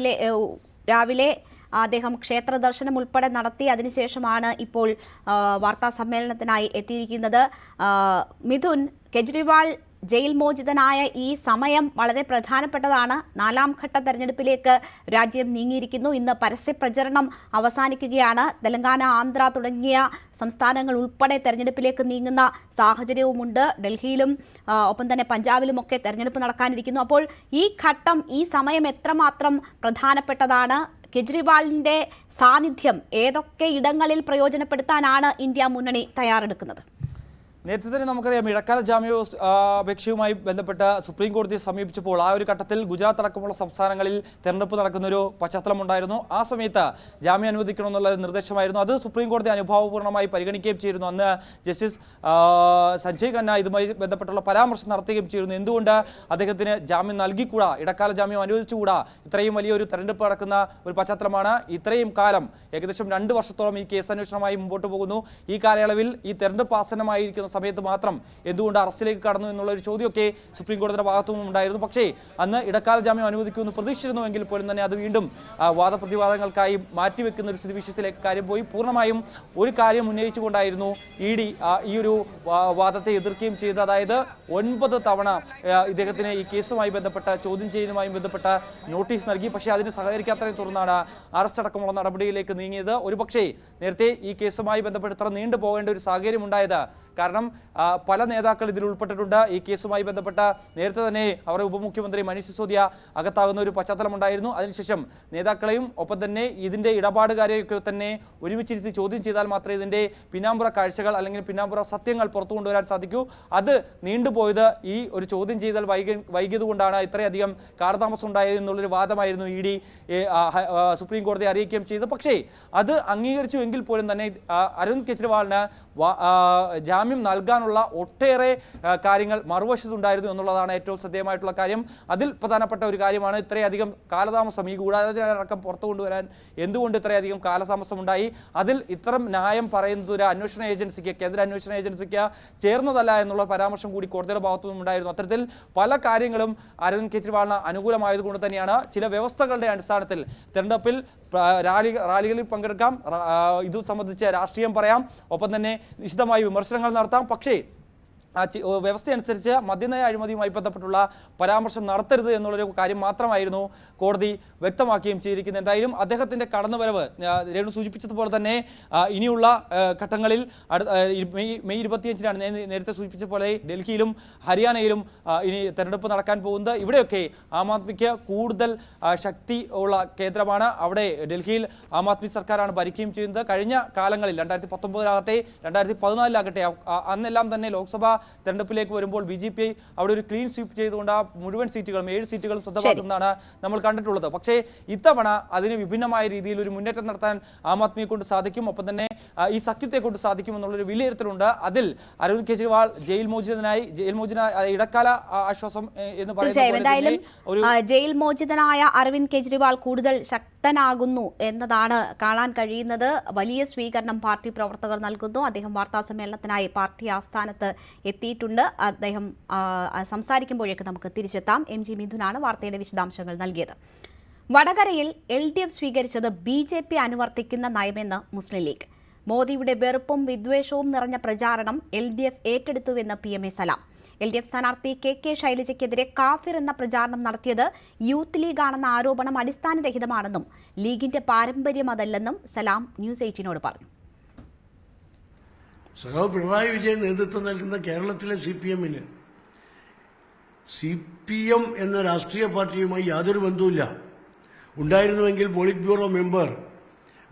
രാവിലെ അദ്ദേഹം ക്ഷേത്ര ദർശനം ഉൾപ്പെടെ നടത്തി. അതിനുശേഷമാണ് ഇപ്പോൾ വാർത്താ സമ്മേളനത്തിനായി എത്തിയിരിക്കുന്നത്. മിഥുൻ, കെജ്രിവാൾ ജയിൽ മോചിതനായ ഈ സമയം വളരെ പ്രധാനപ്പെട്ടതാണ്. 4ാം ഘട്ട തെരഞ്ഞെടുപ്പിലേക്ക് രാജ്യം നീങ്ങിയിരിക്കുന്നു. ഇന്ന് പരസ്യ പ്രചരണം അവസാനിക്കുകയാണ്. തെലങ്കാന, ആന്ധ്ര തുടങ്ങിയ സംസ്ഥാനങ്ങൾ ഉൾപ്പെടെ തെരഞ്ഞെടുപ്പിലേക്ക് നീങ്ങുന്ന സാഹചര്യവുമുണ്ട്. ഡൽഹിയിലും ഒപ്പം തന്നെ പഞ്ചാബിലുമൊക്കെ തെരഞ്ഞെടുപ്പ് നടക്കാനിരിക്കുന്നു. അപ്പോൾ ഈ ഘട്ടം, ഈ സമയം എത്രമാത്രം പ്രധാനപ്പെട്ടതാണ്? കെജ്രിവാളിന്റെ സാന്നിധ്യം ഏതൊക്കെ ഇടങ്ങളിൽ പ്രയോജനപ്പെടുത്താനാണ് ഇന്ത്യ മുന്നണി തയ്യാറെടുക്കുന്നത്? നേരത്തെ തന്നെ നമുക്കറിയാം, ഇടക്കാല ജാമ്യാപേക്ഷയുമായി ബന്ധപ്പെട്ട് സുപ്രീം കോടതിയെ സമീപിച്ചപ്പോൾ ആ ഒരു ഘട്ടത്തിൽ ഗുജറാത്ത് അടക്കമുള്ള സംസ്ഥാനങ്ങളിൽ തെരഞ്ഞെടുപ്പ് നടക്കുന്നൊരു പശ്ചാത്തലമുണ്ടായിരുന്നു. ആ സമയത്ത് ജാമ്യം അനുവദിക്കണമെന്നുള്ള നിർദ്ദേശമായിരുന്നു. അത് സുപ്രീം കോടതി അനുഭാവപൂർണ്ണമായി പരിഗണിക്കുകയും ചെയ്തിരുന്നു. അന്ന് ജസ്റ്റിസ് സഞ്ജയ് ഖന്ന ഇതുമായി ബന്ധപ്പെട്ടുള്ള പരാമർശം നടത്തുകയും ചെയ്തിരുന്നു. എന്തുകൊണ്ട് അദ്ദേഹത്തിന് ജാമ്യം നൽകിക്കൂടാ, ഇടക്കാല ജാമ്യം അനുവദിച്ചുകൂടാ? ഇത്രയും വലിയൊരു തെരഞ്ഞെടുപ്പ് നടക്കുന്ന ഒരു പശ്ചാത്തലമാണ്. ഇത്രയും കാലം, ഏകദേശം 2 വർഷത്തോളം ഈ കേസ് അന്വേഷണമായി മുമ്പോട്ട് പോകുന്നു. ഈ കാലയളവിൽ ഈ തെരഞ്ഞെടുപ്പ് ആസന്നമായിരിക്കുന്ന സമയത്ത് മാത്രം എന്തുകൊണ്ട് അറസ്റ്റിലേക്ക് കടന്നു എന്നുള്ള ഒരു ചോദ്യമൊക്കെ സുപ്രീം കോടതിയുടെ ഭാഗത്തുനിന്നും ഉണ്ടായിരുന്നു. പക്ഷേ അന്ന് ഇടക്കാല ജാമ്യം അനുവദിക്കുമെന്ന് പ്രതീക്ഷിച്ചിരുന്നുവെങ്കിൽ പോലും തന്നെ അത് വീണ്ടും വാദപ്രതിവാദങ്ങൾക്കായി മാറ്റിവെക്കുന്ന ഒരു സ്ഥിതിവിശേഷത്തിലേക്ക് കാര്യം പോയി. പൂർണ്ണമായും ഒരു കാര്യം ഉന്നയിച്ചുകൊണ്ടായിരുന്നു ED ഈ ഒരു വാദത്തെ എതിർക്കുകയും ചെയ്തത്. അതായത് 9 തവണ ഇദ്ദേഹത്തിന് ഈ കേസുമായി ബന്ധപ്പെട്ട ചോദ്യം ചെയ്യലുമായി ബന്ധപ്പെട്ട നോട്ടീസ് നൽകി. പക്ഷേ അതിന് സഹകരിക്കാത്തതിനെ തുടർന്നാണ് അറസ്റ്റ് അടക്കമുള്ള നടപടിയിലേക്ക് നീങ്ങിയത്. ഒരുപക്ഷേ നേരത്തെ ഈ കേസുമായി ബന്ധപ്പെട്ട് ഇത്ര നീണ്ടു പോകേണ്ട ഒരു സാഹചര്യം ഉണ്ടായത് കാരണം പല നേതാക്കൾ ഇതിൽ ഉൾപ്പെട്ടിട്ടുണ്ട്. ഈ കേസുമായി ബന്ധപ്പെട്ട നേരത്തെ തന്നെ അവരുടെ ഉപമുഖ്യമന്ത്രി മനീഷ് സിസോദിയ അകത്താകുന്ന ഒരു പശ്ചാത്തലമുണ്ടായിരുന്നു. അതിനുശേഷം നേതാക്കളെയും ഒപ്പം തന്നെ ഇതിന്റെ ഇടപാടുകാരെയൊക്കെ തന്നെ ഒരുമിച്ചിരുത്തി ചോദ്യം ചെയ്താൽ മാത്രമേ ഇതിന്റെ പിന്നാമ്പുറ കാഴ്ചകൾ അല്ലെങ്കിൽ പിന്നാമ്പുറ സത്യങ്ങൾ പുറത്തു കൊണ്ടുവരാൻ സാധിക്കൂ. അത് നീണ്ടുപോയത് ഈ ഒരു ചോദ്യം ചെയ്താൽ വൈകിയത് കൊണ്ടാണ് ഇത്രയധികം കാലതാമസം ഉണ്ടായത് എന്നുള്ളൊരു വാദമായിരുന്നു ED സുപ്രീം കോടതി അറിയിക്കുകയും ചെയ്തത്. പക്ഷേ അത് അംഗീകരിച്ചു എങ്കിൽ പോലും തന്നെ അരവിന്ദ് കെജ്രിവാളിന് ജാമ്യം നൽകാനുള്ള ഒട്ടേറെ കാര്യങ്ങൾ മറുവശത്തുണ്ടായിരുന്നു എന്നുള്ളതാണ് ഏറ്റവും ശ്രദ്ധേയമായിട്ടുള്ള കാര്യം. അതിൽ പ്രധാനപ്പെട്ട ഒരു കാര്യമാണ് ഇത്രയധികം കാലതാമസം, ഈ ഗൂഢാലോചന അടക്കം പുറത്തു കൊണ്ടുവരാൻ എന്തുകൊണ്ട് ഇത്രയധികം കാലതാമസം ഉണ്ടായി. അതിൽ ഇത്തരം ന്യായം പറയുന്നത് ഒരു അന്വേഷണ ഏജൻസിക്ക്, കേന്ദ്ര അന്വേഷണ ഏജൻസിക്ക് ചേർന്നതല്ല എന്നുള്ള പരാമർശം കൂടി കോടതിയുടെ ഭാഗത്തുനിന്നും ഉണ്ടായിരുന്നു. അത്തരത്തിൽ പല കാര്യങ്ങളും അരവിന്ദ് കെജ്രിവാളിന് അനുകൂലമായതുകൊണ്ട് തന്നെയാണ് ചില വ്യവസ്ഥകളുടെ അടിസ്ഥാനത്തിൽ തെരഞ്ഞെടുപ്പിൽ റാലികളിൽ പങ്കെടുക്കാം, ഇത് സംബന്ധിച്ച് രാഷ്ട്രീയം പറയാം, ഒപ്പം തന്നെ വിശദമായി വിമർശനങ്ങൾ നടത്താം. പക്ഷേ വ്യവസ്ഥയനുസരിച്ച് മദ്യനയ അഴിമതിയുമായി ബന്ധപ്പെട്ടുള്ള പരാമർശം നടത്തരുത് എന്നുള്ളൊരു കാര്യം മാത്രമായിരുന്നു കോടതി വ്യക്തമാക്കുകയും ചെയ്തിരിക്കുന്നത്. എന്തായാലും അദ്ദേഹത്തിന്റെ കടന്നുവരവ് രേണു സൂചിപ്പിച്ചതുപോലെ തന്നെ ഇനിയുള്ള ഘട്ടങ്ങളിൽ മെയ് 25-നാണ് നേരത്തെ സൂചിപ്പിച്ച പോലെ ഡൽഹിയിലും ഹരിയാനയിലും ഇനി തെരഞ്ഞെടുപ്പ് നടക്കാൻ പോകുന്നത്. ഇവിടെയൊക്കെ ആം ആദ്മിക്ക് കൂടുതൽ ശക്തി ഉള്ള കേന്ദ്രമാണ്. അവിടെ ഡൽഹിയിൽ ആം ആദ്മി സർക്കാരാണ് ഭരിക്കുകയും ചെയ്യുന്നത്. കഴിഞ്ഞ കാലങ്ങളിൽ 2019-ലാകട്ടെ 2014-ലാകട്ടെ അന്നെല്ലാം തന്നെ ലോക്സഭ തെരഞ്ഞെടുപ്പിലേക്ക് വരുമ്പോൾ BJP അവിടെ ഒരു ക്ലീൻ സ്വീപ്പ് ചെയ്തുകൊണ്ട് മുഴുവൻ സീറ്റുകളും 7 സീറ്റുകളും സ്വന്തമാക്കുന്നതാണ് നമ്മൾ കണ്ടിട്ടുള്ളത്. പക്ഷേ ഇത്തവണ അതിന് വിഭിന്നമായ രീതിയിൽ ഒരു മുന്നേറ്റം നടത്താൻ ആം ആദ്മിയെ കൊണ്ട് സാധിക്കും, ഒപ്പം തന്നെ ഈ സഖ്യത്തെ കൊണ്ട് സാധിക്കും എന്നുള്ളൊരു വിലയിരുത്തലുണ്ട്. അതിൽ അരവിന്ദ് കെജ്രിവാൾ ജയിൽ മോചിതനായ ഇടക്കാല ആശ്വാസം എന്ന് പറയുന്നത് ജയിൽ മോചിതനായ അരവിന്ദ് കെജ്രിവാൾ കൂടുതൽ ശക്തനാകുന്നു എന്നതാണ് കാണാൻ കഴിയുന്നത്. വലിയ സ്വീകരണം പാർട്ടി പ്രവർത്തകർ നൽകുന്നു. അദ്ദേഹം വാർത്താ സമ്മേളനത്തിനായി പാർട്ടി ആസ്ഥാനത്ത് എത്തിയിട്ടുണ്ട്. അദ്ദേഹം സംസാരിക്കുമ്പോഴേക്ക് നമുക്ക് തിരിച്ചെത്താം. MG മിഥുനാണ് വാർത്തയുടെ വിശദാംശങ്ങൾ നൽകിയത്. വടകരയിൽ LDF സ്വീകരിച്ചത് BJP അനുവർത്തിക്കുന്ന നയമെന്ന് മുസ്ലിം ലീഗ്. മോദിയുടെ വെറുപ്പും വിദ്വേഷവും നിറഞ്ഞ പ്രചാരണം LDF ഏറ്റെടുത്തുവെന്ന് PMA സലാം. LDF സ്ഥാനാർത്ഥി KK ശൈലജയ്ക്കെതിരെ കാഫിർ എന്ന പ്രചാരണം നടത്തിയത് യൂത്ത് ലീഗ് ആണെന്ന ആരോപണം അടിസ്ഥാനരഹിതമാണെന്നും ലീഗിന്റെ പാരമ്പര്യം അതല്ലെന്നും സലാം ന്യൂസ് 18നോട് പറഞ്ഞു. സഖാവ് പിണറായി വിജയൻ നേതൃത്വം നൽകുന്ന കേരളത്തിലെ CPM-ന് CPM എന്ന രാഷ്ട്രീയ പാർട്ടിയുമായി യാതൊരു ബന്ധവുമില്ല. ഉണ്ടായിരുന്നുവെങ്കിൽ പോളിറ്റ് ബ്യൂറോ മെമ്പർ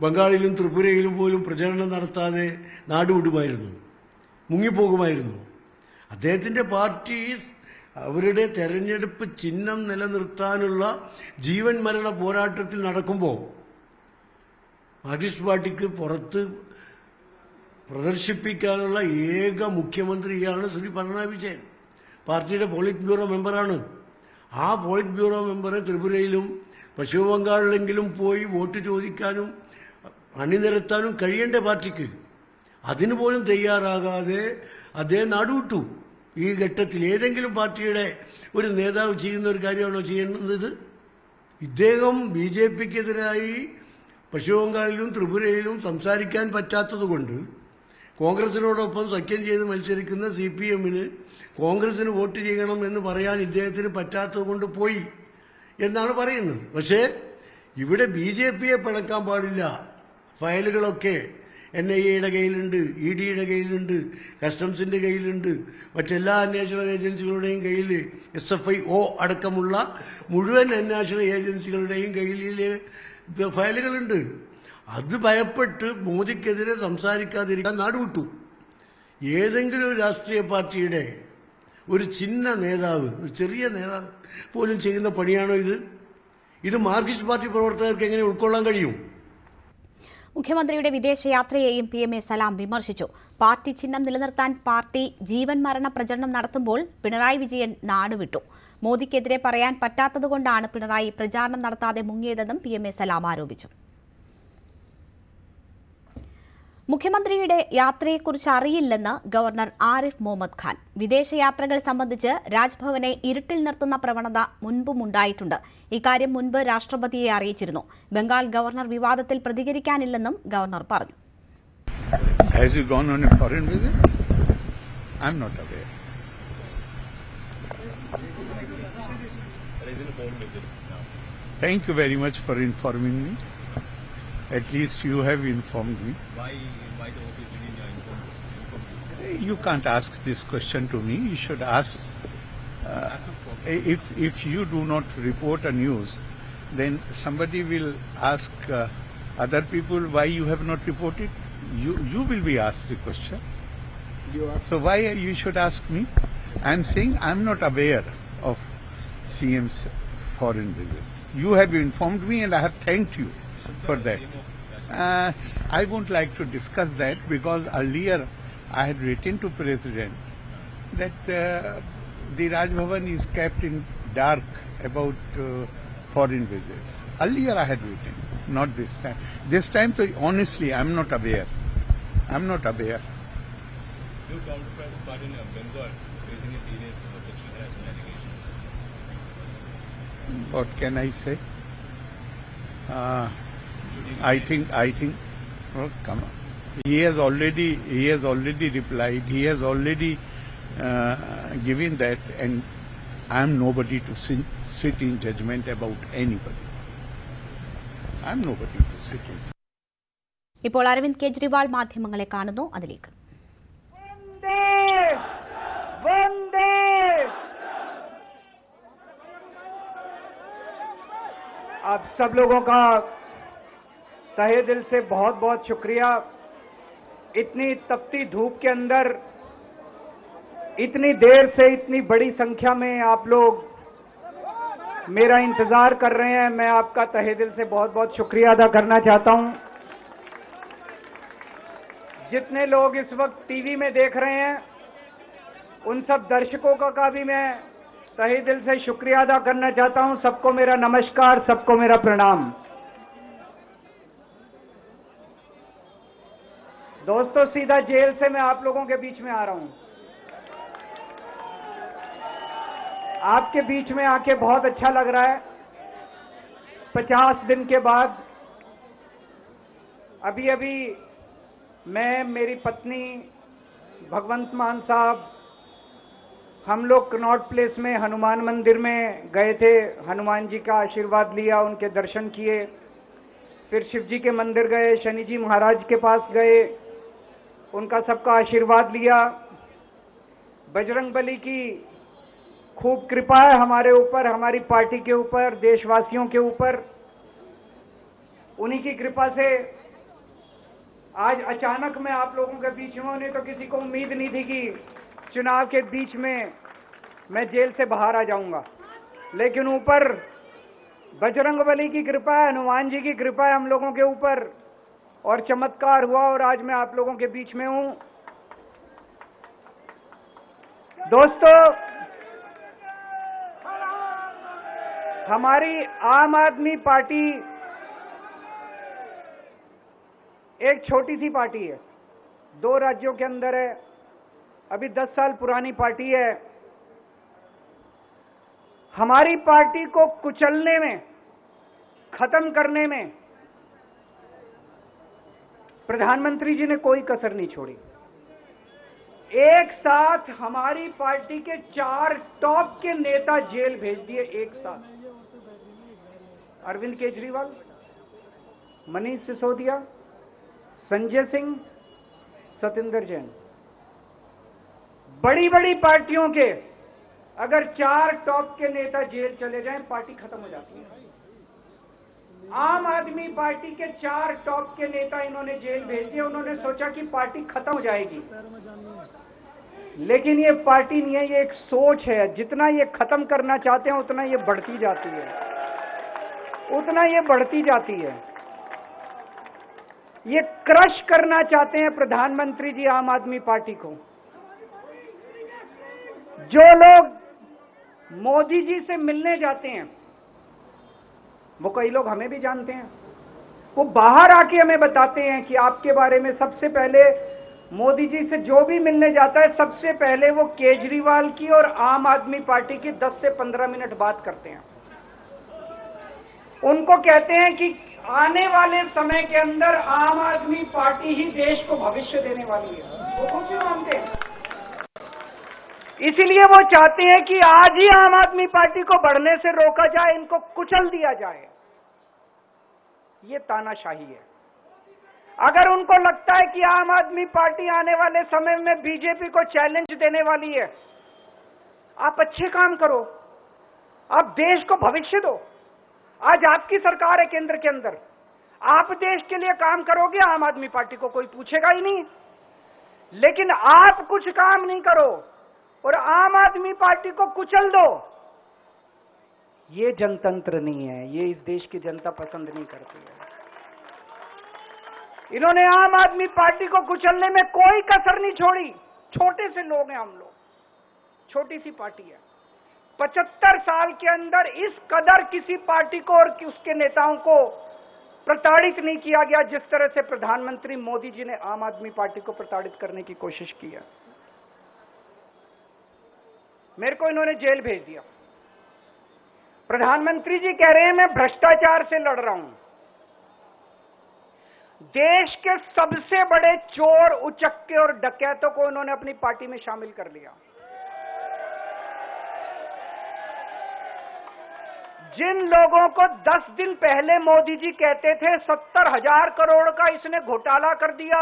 ബംഗാളിലും ത്രിപുരയിലും പോലും പ്രചരണം നടത്താതെ നാടുവിടുമായിരുന്നു, മുങ്ങിപ്പോകുമായിരുന്നു. അദ്ദേഹത്തിൻ്റെ പാർട്ടി അവരുടെ തെരഞ്ഞെടുപ്പ് ചിഹ്നം നിലനിർത്താനുള്ള ജീവൻ മരണ പോരാട്ടത്തിൽ നടക്കുമ്പോൾ മാർക്സിസ്റ്റ് പാർട്ടിക്ക് പുറത്ത് പ്രദർശിപ്പിക്കാനുള്ള ഏക മുഖ്യമന്ത്രിയാണ് ശ്രീ പിണറായി വിജയൻ. പാർട്ടിയുടെ പോളിറ്റ് ബ്യൂറോ മെമ്പറാണ്. ആ പോളിറ്റ് ബ്യൂറോ മെമ്പറെ ത്രിപുരയിലും പശ്ചിമ ബംഗാളിലെങ്കിലും പോയി വോട്ട് ചോദിക്കാനും അണിനിരത്താനും കഴിയേണ്ട പാർട്ടിക്ക് അതിനു പോലും തയ്യാറാകാതെ അദ്ദേഹം നാടുവിട്ടു. ഈ ഘട്ടത്തിൽ ഏതെങ്കിലും പാർട്ടിയുടെ ഒരു നേതാവ് ചെയ്യുന്ന ഒരു കാര്യമാണോ ചെയ്യുന്നത്? ഇദ്ദേഹം BJPക്കെതിരായി പശ്ചിമ ബംഗാളിലും ത്രിപുരയിലും സംസാരിക്കാൻ പറ്റാത്തതുകൊണ്ട് കോൺഗ്രസിനോടൊപ്പം സഖ്യം ചെയ്ത് മത്സരിക്കുന്ന CPM-ന് കോൺഗ്രസിന് വോട്ട് ചെയ്യണം എന്ന് പറയാൻ ഇദ്ദേഹത്തിന് പറ്റാത്തതുകൊണ്ട് പോയി എന്നാണ് പറയുന്നത്. പക്ഷേ ഇവിടെ BJPയെ പിണക്കാൻ പാടില്ല. ഫയലുകളൊക്കെ NIA-യുടെ കയ്യിലുണ്ട്, ED-യുടെ കയ്യിലുണ്ട്, കസ്റ്റംസിന്റെ കയ്യിലുണ്ട്, മറ്റെല്ലാ അന്വേഷണ ഏജൻസികളുടെയും കയ്യിൽ, SFIO അടക്കമുള്ള മുഴുവൻ അന്വേഷണ ഏജൻസികളുടെയും കയ്യിൽ ഫയലുകളുണ്ട്. അത് ഭയപ്പെട്ട് മോദിക്കെതിരെ സംസാരിക്കാതിരിക്കാൻ നാടുവിട്ടു. ഏതെങ്കിലും ഒരു രാഷ്ട്രീയ പാർട്ടിയുടെ ഒരു ചിഹ്ന നേതാവ്, ഒരു ചെറിയ നേതാവ് പോലും ചെയ്യുന്ന പണിയാണോ ഇത്? ഇത് മാർക്സിസ്റ്റ് പാർട്ടി പ്രവർത്തകർക്ക് എങ്ങനെ ഉൾക്കൊള്ളാൻ കഴിയും? മുഖ്യമന്ത്രിയുടെ വിദേശയാത്രയെയും PMA സലാം വിമർശിച്ചു. പാർട്ടി ചിഹ്നം നിലനിർത്താൻ പാർട്ടി ജീവൻ മരണ പ്രചരണം നടത്തുമ്പോൾ പിണറായി വിജയൻ നാടുവിട്ടു. മോദിക്കെതിരെ പറയാൻ പറ്റാത്തതുകൊണ്ടാണ് പിണറായി പ്രചാരണം നടത്താതെ മുങ്ങിയതെന്നും PMA സലാം ആരോപിച്ചു. മുഖ്യമന്ത്രിയുടെ യാത്രയെക്കുറിച്ച് അറിയില്ലെന്ന് ഗവർണർ ആരിഫ് മുഹമ്മദ് ഖാൻ. വിദേശയാത്രകൾ സംബന്ധിച്ച് രാജ്ഭവനെ ഇരുട്ടിൽ നിർത്തുന്ന പ്രവണത മുൻപുമുണ്ടായിട്ടുണ്ട്. ഇക്കാര്യം മുൻപ് രാഷ്ട്രപതിയെ അറിയിച്ചിരുന്നു. ബംഗാൾ ഗവർണർ വിവാദത്തിൽ പ്രതികരിക്കാനില്ലെന്നും ഗവർണർ പറഞ്ഞു. Has he gone on a foreign visit? I'm not aware. Thank you very much for informing me. At least you have informed me. Why the office didn't inform you? You can't ask this question to me. You should ask. If you do not report a news, then somebody will ask other people why you have not reported. You will be asked the question. So why you should ask me? I'm saying I'm not aware of CM's foreign visit. You have informed me and I have thanked you for that. I won't like to discuss that because earlier I had written to President that the Raj Bhavan is kept in dark about foreign visits. Earlier I had written, not this time. This time, so honestly, I'm not aware. I'm not aware. Your counterpart in Bengal facing a serious sexual harassment allegations. What can I say? I think. Oh, come on. He has already replied. He has already given that, and I am nobody to sit in judgment about anybody. I am nobody to sit in. ഇപ്പോൾ അരവിന്ദ് കെജ്രിവാൾ മാധ്യമങ്ങളെ കാണുന്നു. അതിലേക്ക് आप सब लोगों का तहे दिल से बहुत बहुत शुक्रिया. इतनी तपती धूप के अंदर इतनी देर से इतनी बड़ी संख्या में आप लोग मेरा इंतजार कर रहे हैं. मैं आपका तहे दिल से बहुत बहुत शुक्रिया अदा करना चाहता हूं. जितने लोग इस वक्त टीवी में देख रहे हैं उन सब दर्शकों का भी मैं तहे दिल से शुक्रिया अदा करना चाहता हूं. सबको मेरा नमस्कार, सबको मेरा प्रणाम. दोस्तों, सीधा जेल से मैं आप लोगों के बीच में आ रहा हूं. आपके बीच में आके बहुत अच्छा लग रहा है. 50 दिन के बाद अभी अभी मैं, मेरी पत्नी, भगवंत मान साहब, हम लोग कनॉट प्लेस में हनुमान मंदिर में गए थे। हनुमान जी का आशीर्वाद लिया, उनके दर्शन किए। फिर शिव जी के मंदिर गए, शनि जी महाराज के पास गए, उनका सबका आशीर्वाद लिया। बजरंग बली की खूब कृपा है हमारे ऊपर, हमारी पार्टी के ऊपर, देशवासियों के ऊपर। उन्हीं की कृपा से आज अचानक मैं आप लोगों के बीच में, उन्हें तो किसी को उम्मीद नहीं थी कि चुनाव के बीच में मैं जेल से बाहर आ जाऊंगा, लेकिन ऊपर बजरंग बली की कृपा है, हनुमान जी की कृपा है हम लोगों के ऊपर, और चमत्कार हुआ और आज मैं आप लोगों के बीच में हूं। दोस्तों, हमारी आम आदमी पार्टी एक छोटी सी पार्टी है, 2 राज्यों के अंदर है, अभी 10 साल पुरानी पार्टी है। हमारी पार्टी को कुचलने में, खत्म करने में प्रधानमंत्री जी ने कोई कसर नहीं छोड़ी। एक साथ हमारी पार्टी के 4 टॉप के नेता जेल भेज दिए एक साथ। अरविंद केजरीवाल, मनीष सिसोदिया, संजय सिंह, सतिंदर जैन। बड़ी बड़ी पार्टियों के अगर 4 टॉप के नेता जेल चले जाएं, पार्टी खत्म हो जाती है। आम आदमी पार्टी के 4 टॉप के नेता इन्होंने जेल भेज दिए। उन्होंने सोचा कि पार्टी खत्म हो जाएगी, लेकिन ये पार्टी नहीं है, ये एक सोच है। जितना ये खत्म करना चाहते हैं उतना ये बढ़ती जाती है, उतना ये बढ़ती जाती है। ये क्रश करना चाहते हैं प्रधानमंत्री जी आम आदमी पार्टी को। जो लोग मोदी जी से मिलने जाते हैं, वो कई लोग हमें भी जानते हैं, वो बाहर आके हमें बताते हैं कि आपके बारे में सबसे पहले मोदी जी से जो भी मिलने जाता है, सबसे पहले वो केजरीवाल की और आम आदमी पार्टी की 10 से 15 मिनट बात करते हैं। उनको कहते हैं कि आने वाले समय के अंदर आम आदमी पार्टी ही देश को भविष्य देने वाली है। वो खुद भी मानते हैं, इसीलिए वो चाहते हैं कि आज ही आम आदमी पार्टी को बढ़ने से रोका जाए, इनको कुचल दिया जाए। ये तानाशाही है। अगर उनको लगता है कि आम आदमी पार्टी आने वाले समय में बीजेपी को चैलेंज देने वाली है, आप अच्छे काम करो, आप देश को भविष्य दो। आज आपकी सरकार है केंद्र के अंदर, आप देश के लिए काम करोगे, आम आदमी पार्टी को कोई पूछेगा ही नहीं। लेकिन आप कुछ काम नहीं करो और आम आदमी पार्टी को कुचल दो, ये जनतंत्र नहीं है, ये इस देश की जनता पसंद नहीं करती है। इन्होंने आम आदमी पार्टी को कुचलने में कोई कसर नहीं छोड़ी। छोटे से लोग हैं हम लोग, छोटी सी पार्टी है। 75 साल के अंदर इस कदर किसी पार्टी को और उसके नेताओं को प्रताड़ित नहीं किया गया जिस तरह से प्रधानमंत्री मोदी जी ने आम आदमी पार्टी को प्रताड़ित करने की कोशिश की है। मेरे को इन्होंने जेल भेज दिया। प्रधानमंत्री जी कह रहे हैं मैं भ्रष्टाचार से लड़ रहा हूं। देश के सबसे बड़े चोर, उचक्के और डकैतों को इन्होंने अपनी पार्टी में शामिल कर लिया। जिन लोगों को 10 दिन पहले मोदी जी कहते थे 70,000 करोड़ का इसने घोटाला कर दिया,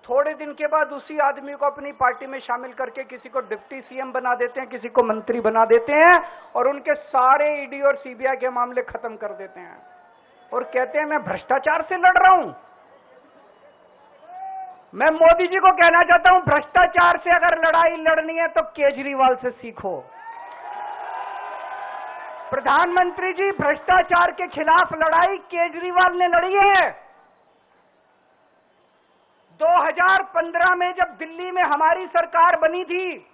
थोड़े दिन के बाद उसी आदमी को अपनी पार्टी में शामिल करके किसी को डिप्टी सीएम बना देते हैं, किसी को मंत्री बना देते हैं और उनके सारे ईडी और सीबीआई के मामले खत्म कर देते हैं और कहते हैं मैं भ्रष्टाचार से लड़ रहा हूं। मैं मोदी जी को कहना चाहता हूं, भ्रष्टाचार से अगर लड़ाई लड़नी है तो केजरीवाल से सीखो। प्रधानमंत्री जी, भ्रष्टाचार के खिलाफ लड़ाई केजरीवाल ने लड़ी है। 2015 में जब दिल्ली में हमारी सरकार बनी थी,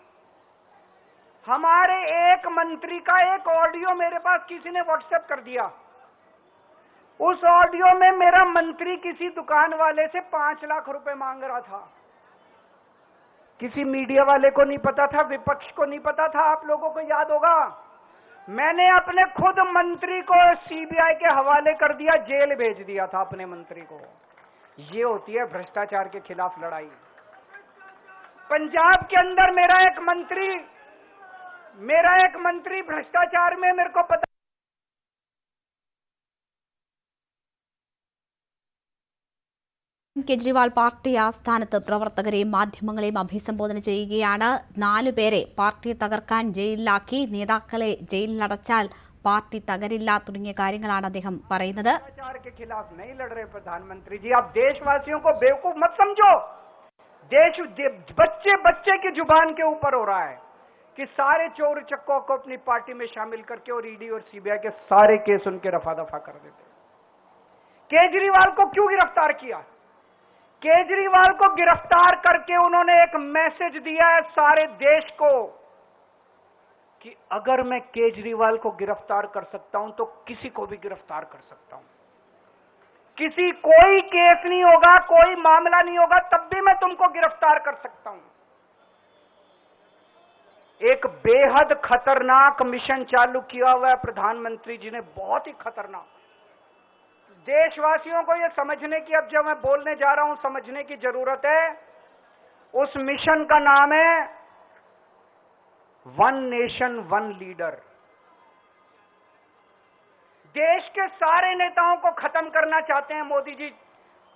हमारे एक मंत्री का एक ऑडियो मेरे पास किसी ने व्हाट्सएप कर दिया। उस ऑडियो में मेरा मंत्री किसी दुकान वाले से 5 लाख रुपए मांग रहा था। किसी मीडिया वाले को नहीं पता था, विपक्ष को नहीं पता था। आप लोगों को याद होगा, मैंने अपने खुद मंत्री को सीबीआई के हवाले कर दिया, जेल भेज दिया था अपने मंत्री को। ये होती है भ्रष्टाचार के खिलाफ लड़ाई। पंजाब के अंदर मेरा एक मंत्री भ्रष्टाचार में, मेरे को पता, കേജ്രിവാൾ പാർട്ടി ആസ്ഥാനത്ത് പ്രവർത്തകരെയും മാധ്യമങ്ങളെയും അഭിസംബോധന ചെയ്യുകയാണ്. 4 പേരെ പാർട്ടി തകർക്കാൻ ജയിലിലാക്കി, നേതാക്കളെ ജയിലിലടച്ചാൽ പാർട്ടി തകരില്ല തുടങ്ങിയ കാര്യങ്ങളാണ് അദ്ദേഹം പറയുന്നത്. भ्रष्टाचार के खिलाफ नहीं लड़ रहे प्रधानमंत्री जी, आप देशवासियों को बेवकूफ मत समझो। बच्चे की जुबान के ऊपर हो रहा है कि सारे चोर चक्कों को अपनी पार्टी में शामिल करके और ईडी और सीबीआई के सारे केस उनके रफा दफा कर देते। केजरीवाल को क्यों गिरफ्तार किया? केजरीवाल को गिरफ्तार करके उन्होंने एक मैसेज दिया है सारे देश को कि अगर मैं केजरीवाल को गिरफ्तार कर सकता हूं तो किसी को भी गिरफ्तार कर सकता हूं। कोई केस नहीं होगा, कोई मामला नहीं होगा, तब भी मैं तुमको गिरफ्तार कर सकता हूं। एक बेहद खतरनाक मिशन चालू किया हुआ है प्रधानमंत्री जी ने, बहुत ही खतरनाक। देशवासियों को यह समझने की, अब जब मैं बोलने जा रहा हूं, समझने की जरूरत है। उस मिशन का नाम है वन नेशन वन लीडर। देश के सारे नेताओं को खत्म करना चाहते हैं मोदी जी,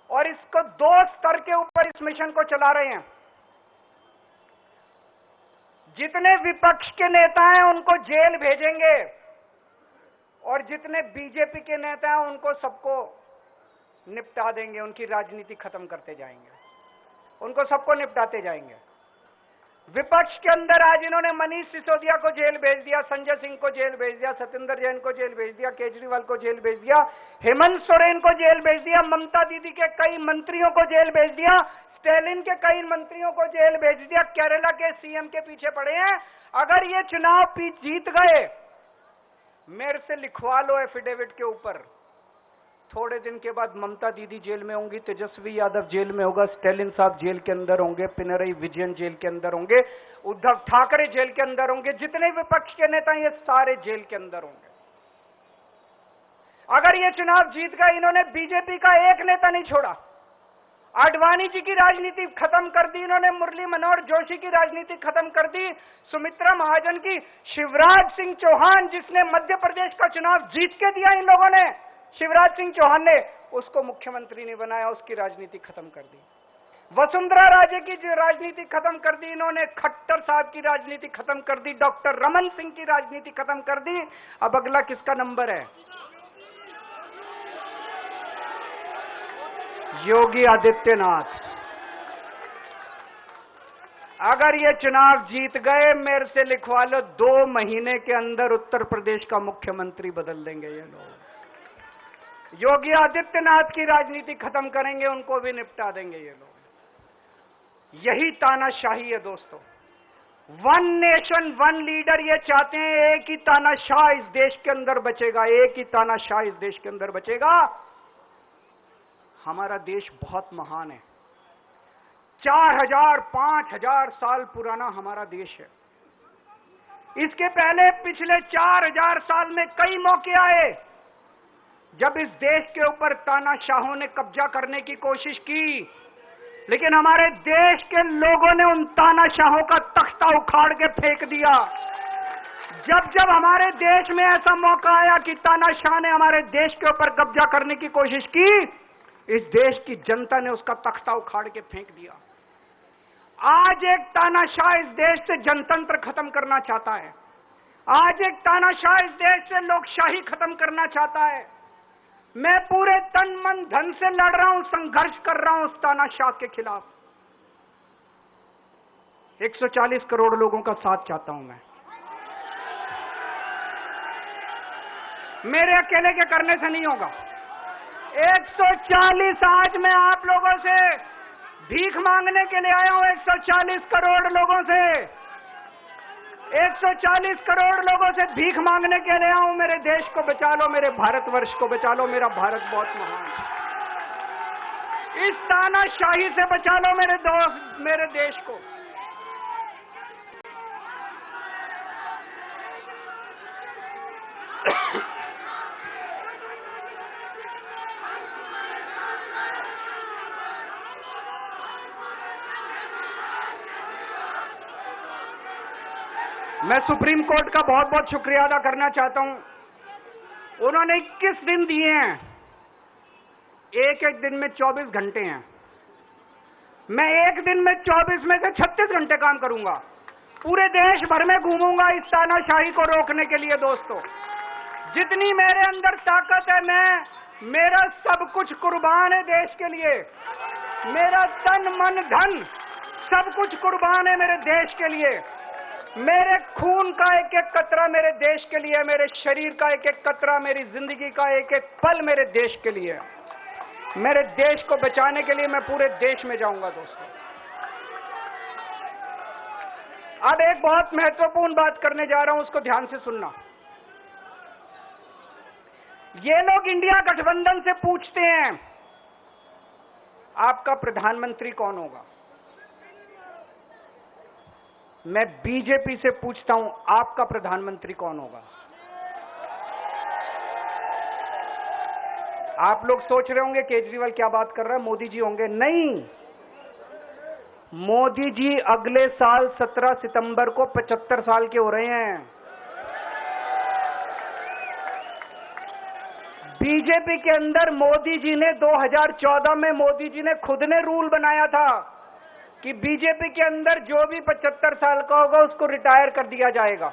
और इसको 2 स्तर के ऊपर इस मिशन को चला रहे हैं। जितने विपक्ष के नेता हैं उनको जेल भेजेंगे, और जितने बीजेपी के नेता हैं उनको सबको निपटा देंगे, उनकी राजनीति खत्म करते जाएंगे, उनको सबको निपटाते जाएंगे। विपक्ष के अंदर आज इन्होंने मनीष सिसोदिया को जेल भेज दिया, संजय सिंह को जेल भेज दिया, सत्येंद्र जैन को जेल भेज दिया, केजरीवाल को जेल भेज दिया, हेमंत सोरेन को जेल भेज दिया, ममता दीदी के कई मंत्रियों को जेल भेज दिया, स्टैलिन के कई मंत्रियों को जेल भेज दिया, केरला के सीएम के पीछे पड़े हैं। अगर ये चुनाव जीत गए, मेरे से लिखवा लो एफिडेविट के ऊपर, थोड़े दिन के बाद ममता दीदी जेल में होंगी, तेजस्वी यादव जेल में होगा, स्टैलिन साहब जेल के अंदर होंगे, पिनरई विजयन जेल के अंदर होंगे, उद्धव ठाकरे जेल के अंदर होंगे, जितने विपक्ष के नेता ये सारे जेल के अंदर होंगे। अगर ये चुनाव जीत गए, इन्होंने बीजेपी का एक नेता नहीं छोड़ा। आडवाणी जी की राजनीति खत्म कर दी इन्होंने, मुरली मनोहर जोशी की राजनीति खत्म कर दी, सुमित्रा महाजन की, शिवराज सिंह चौहान जिसने मध्य प्रदेश का चुनाव जीत के दिया इन लोगों ने, शिवराज सिंह चौहान ने उसको मुख्यमंत्री नहीं बनाया, उसकी राजनीति खत्म कर दी। वसुंधरा राजे की राजनीति खत्म कर दी इन्होंने, खट्टर साहब की राजनीति खत्म कर दी, डॉक्टर रमन सिंह की राजनीति खत्म कर दी। अब अगला किसका नंबर है? योगी आदित्यनाथ। अगर ये चुनाव जीत गए, मेरे से लिखवा लो, 2 महीने के अंदर उत्तर प्रदेश का मुख्यमंत्री बदल देंगे ये लोग। योगी आदित्यनाथ की राजनीति खत्म करेंगे, उनको भी निपटा देंगे ये लोग। यही तानाशाही है दोस्तों। वन नेशन वन लीडर ये चाहते हैं, एक ही तानाशाह इस देश के अंदर बचेगा, एक ही तानाशाह इस देश के अंदर बचेगा। हमारा देश बहुत महान है, 4000 5000 साल पुराना हमारा देश है। इसके पहले पिछले 4000 साल में कई मौके आए जब इस देश के ऊपर तानाशाहों ने कब्जा करने की कोशिश की, लेकिन हमारे देश के लोगों ने उन तानाशाहों का तख्ता उखाड़ के फेंक दिया। जब जब हमारे देश में ऐसा मौका आया कि तानाशाह ने हमारे देश के ऊपर कब्जा करने की कोशिश की, इस देश की जनता ने उसका तख्ता उखाड़ के फेंक दिया। आज एक तानाशाह इस देश से जनतंत्र खत्म करना चाहता है, आज एक तानाशाह इस देश से लोकशाही खत्म करना चाहता है। मैं पूरे तन मन धन से लड़ रहा हूं, संघर्ष कर रहा हूं उस तानाशाह के खिलाफ। 140 करोड़ लोगों का साथ चाहता हूं मैं। मेरे अकेले के करने से नहीं होगा। 140 आज मैं आप लोगों से भीख मांगने के लिए आया हूं, 140 करोड़ लोगों से, 140 करोड़ लोगों से भीख मांगने के लिए आया हूं। मेरे देश को बचा लो, मेरे भारतवर्ष को बचा लो, मेरा भारत बहुत महान है। इस तानाशाही से बचा लो मेरे दोस्त, मेरे देश को। मैं सुप्रीम कोर्ट का बहुत बहुत शुक्रिया अदा करना चाहता हूं। उन्होंने 21 दिन दिए हैं, एक एक दिन में 24 घंटे हैं। मैं एक दिन में 24 में से 36 घंटे काम करूंगा, पूरे देश भर में घूमूंगा इस तानाशाही को रोकने के लिए। दोस्तों, जितनी मेरे अंदर ताकत है, मेरा सब कुछ कुर्बान है देश के लिए। मेरा तन मन धन सब कुछ कुर्बान है मेरे देश के लिए। मेरे खून का एक एक कतरा मेरे देश के लिए, मेरे शरीर का एक एक कतरा, मेरी जिंदगी का एक एक पल मेरे देश के लिए। मेरे देश को बचाने के लिए मैं पूरे देश में जाऊंगा। दोस्तों, अब एक बहुत महत्वपूर्ण बात करने जा रहा हूं, उसको ध्यान से सुनना। ये लोग इंडिया गठबंधन से पूछते हैं आपका प्रधानमंत्री कौन होगा। मैं बीजेपी से पूछता हूं आपका प्रधानमंत्री कौन होगा। आप लोग सोच रहे होंगे केजरीवाल क्या बात कर रहा है, मोदी जी होंगे। नहीं, मोदी जी अगले साल 17 सितंबर को 75 साल के हो रहे हैं। बीजेपी के अंदर मोदी जी ने 2014 में मोदी जी ने खुद ने रूल बनाया था कि बीजेपी के अंदर जो भी 75 साल का होगा उसको रिटायर कर दिया जाएगा।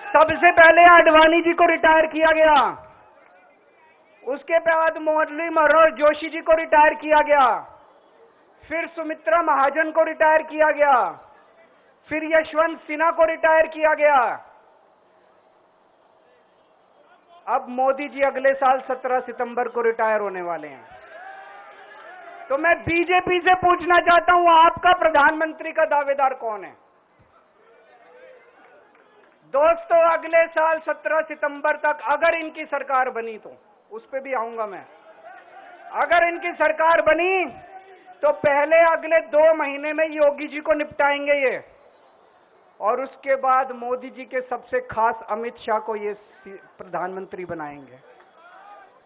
सबसे पहले आडवाणी जी को रिटायर किया गया, उसके बाद मुरली मनोहर जोशी जी को रिटायर किया गया, फिर सुमित्रा महाजन को रिटायर किया गया, फिर यशवंत सिन्हा को रिटायर किया गया। अब मोदी जी अगले साल 17 सितंबर को रिटायर होने वाले हैं। तो मैं बीजेपी से पूछना चाहता हूं आपका प्रधानमंत्री का दावेदार कौन है। दोस्तों, अगले साल 17 सितंबर तक अगर इनकी सरकार बनी, तो उस पे भी आऊंगा मैं। अगर इनकी सरकार बनी तो पहले अगले 2 महीने में योगी जी को निपटाएंगे ये, और उसके बाद मोदी जी के सबसे खास अमित शाह को ये प्रधानमंत्री बनाएंगे।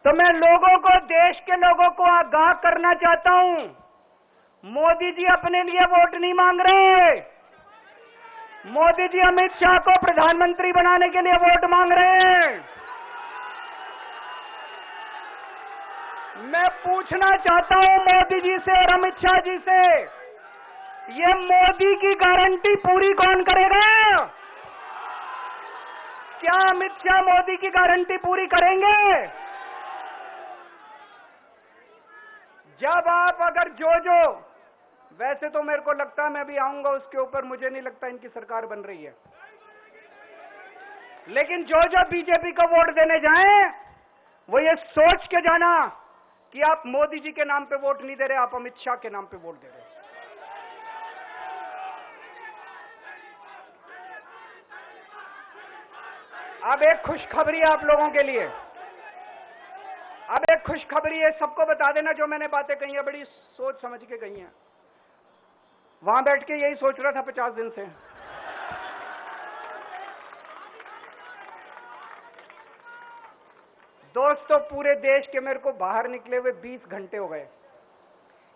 तो मैं लोगों को, देश के लोगों को आगाह करना चाहता हूं, मोदी जी अपने लिए वोट नहीं मांग रहे। मोदी जी अमित शाह को प्रधानमंत्री बनाने के लिए वोट मांग रहे हैं। मैं पूछना चाहता हूं मोदी जी से और अमित शाह जी से, ये मोदी की गारंटी पूरी कौन करेगा? क्या अमित शाह मोदी की गारंटी पूरी करेंगे? जब आप अगर जो वैसे तो मेरे को लगता है मैं भी आऊंगा उसके ऊपर, मुझे नहीं लगता इनकी सरकार बन रही है, लेकिन जो बीजेपी को वोट देने जाएं वो ये सोच के जाना कि आप मोदी जी के नाम पे वोट नहीं दे रहे, आप अमित शाह के नाम पे वोट दे रहे। अब एक खुशखबरी है आप लोगों के लिए, अब एक खुशखबरी है, सबको बता देना जो मैंने बातें कही है बड़ी सोच समझ के कही हैं। वहां बैठ के यही सोच रहा था 50 दिन से। दोस्तों, पूरे देश के मेरे को बाहर निकले हुए 20 घंटे हो गए।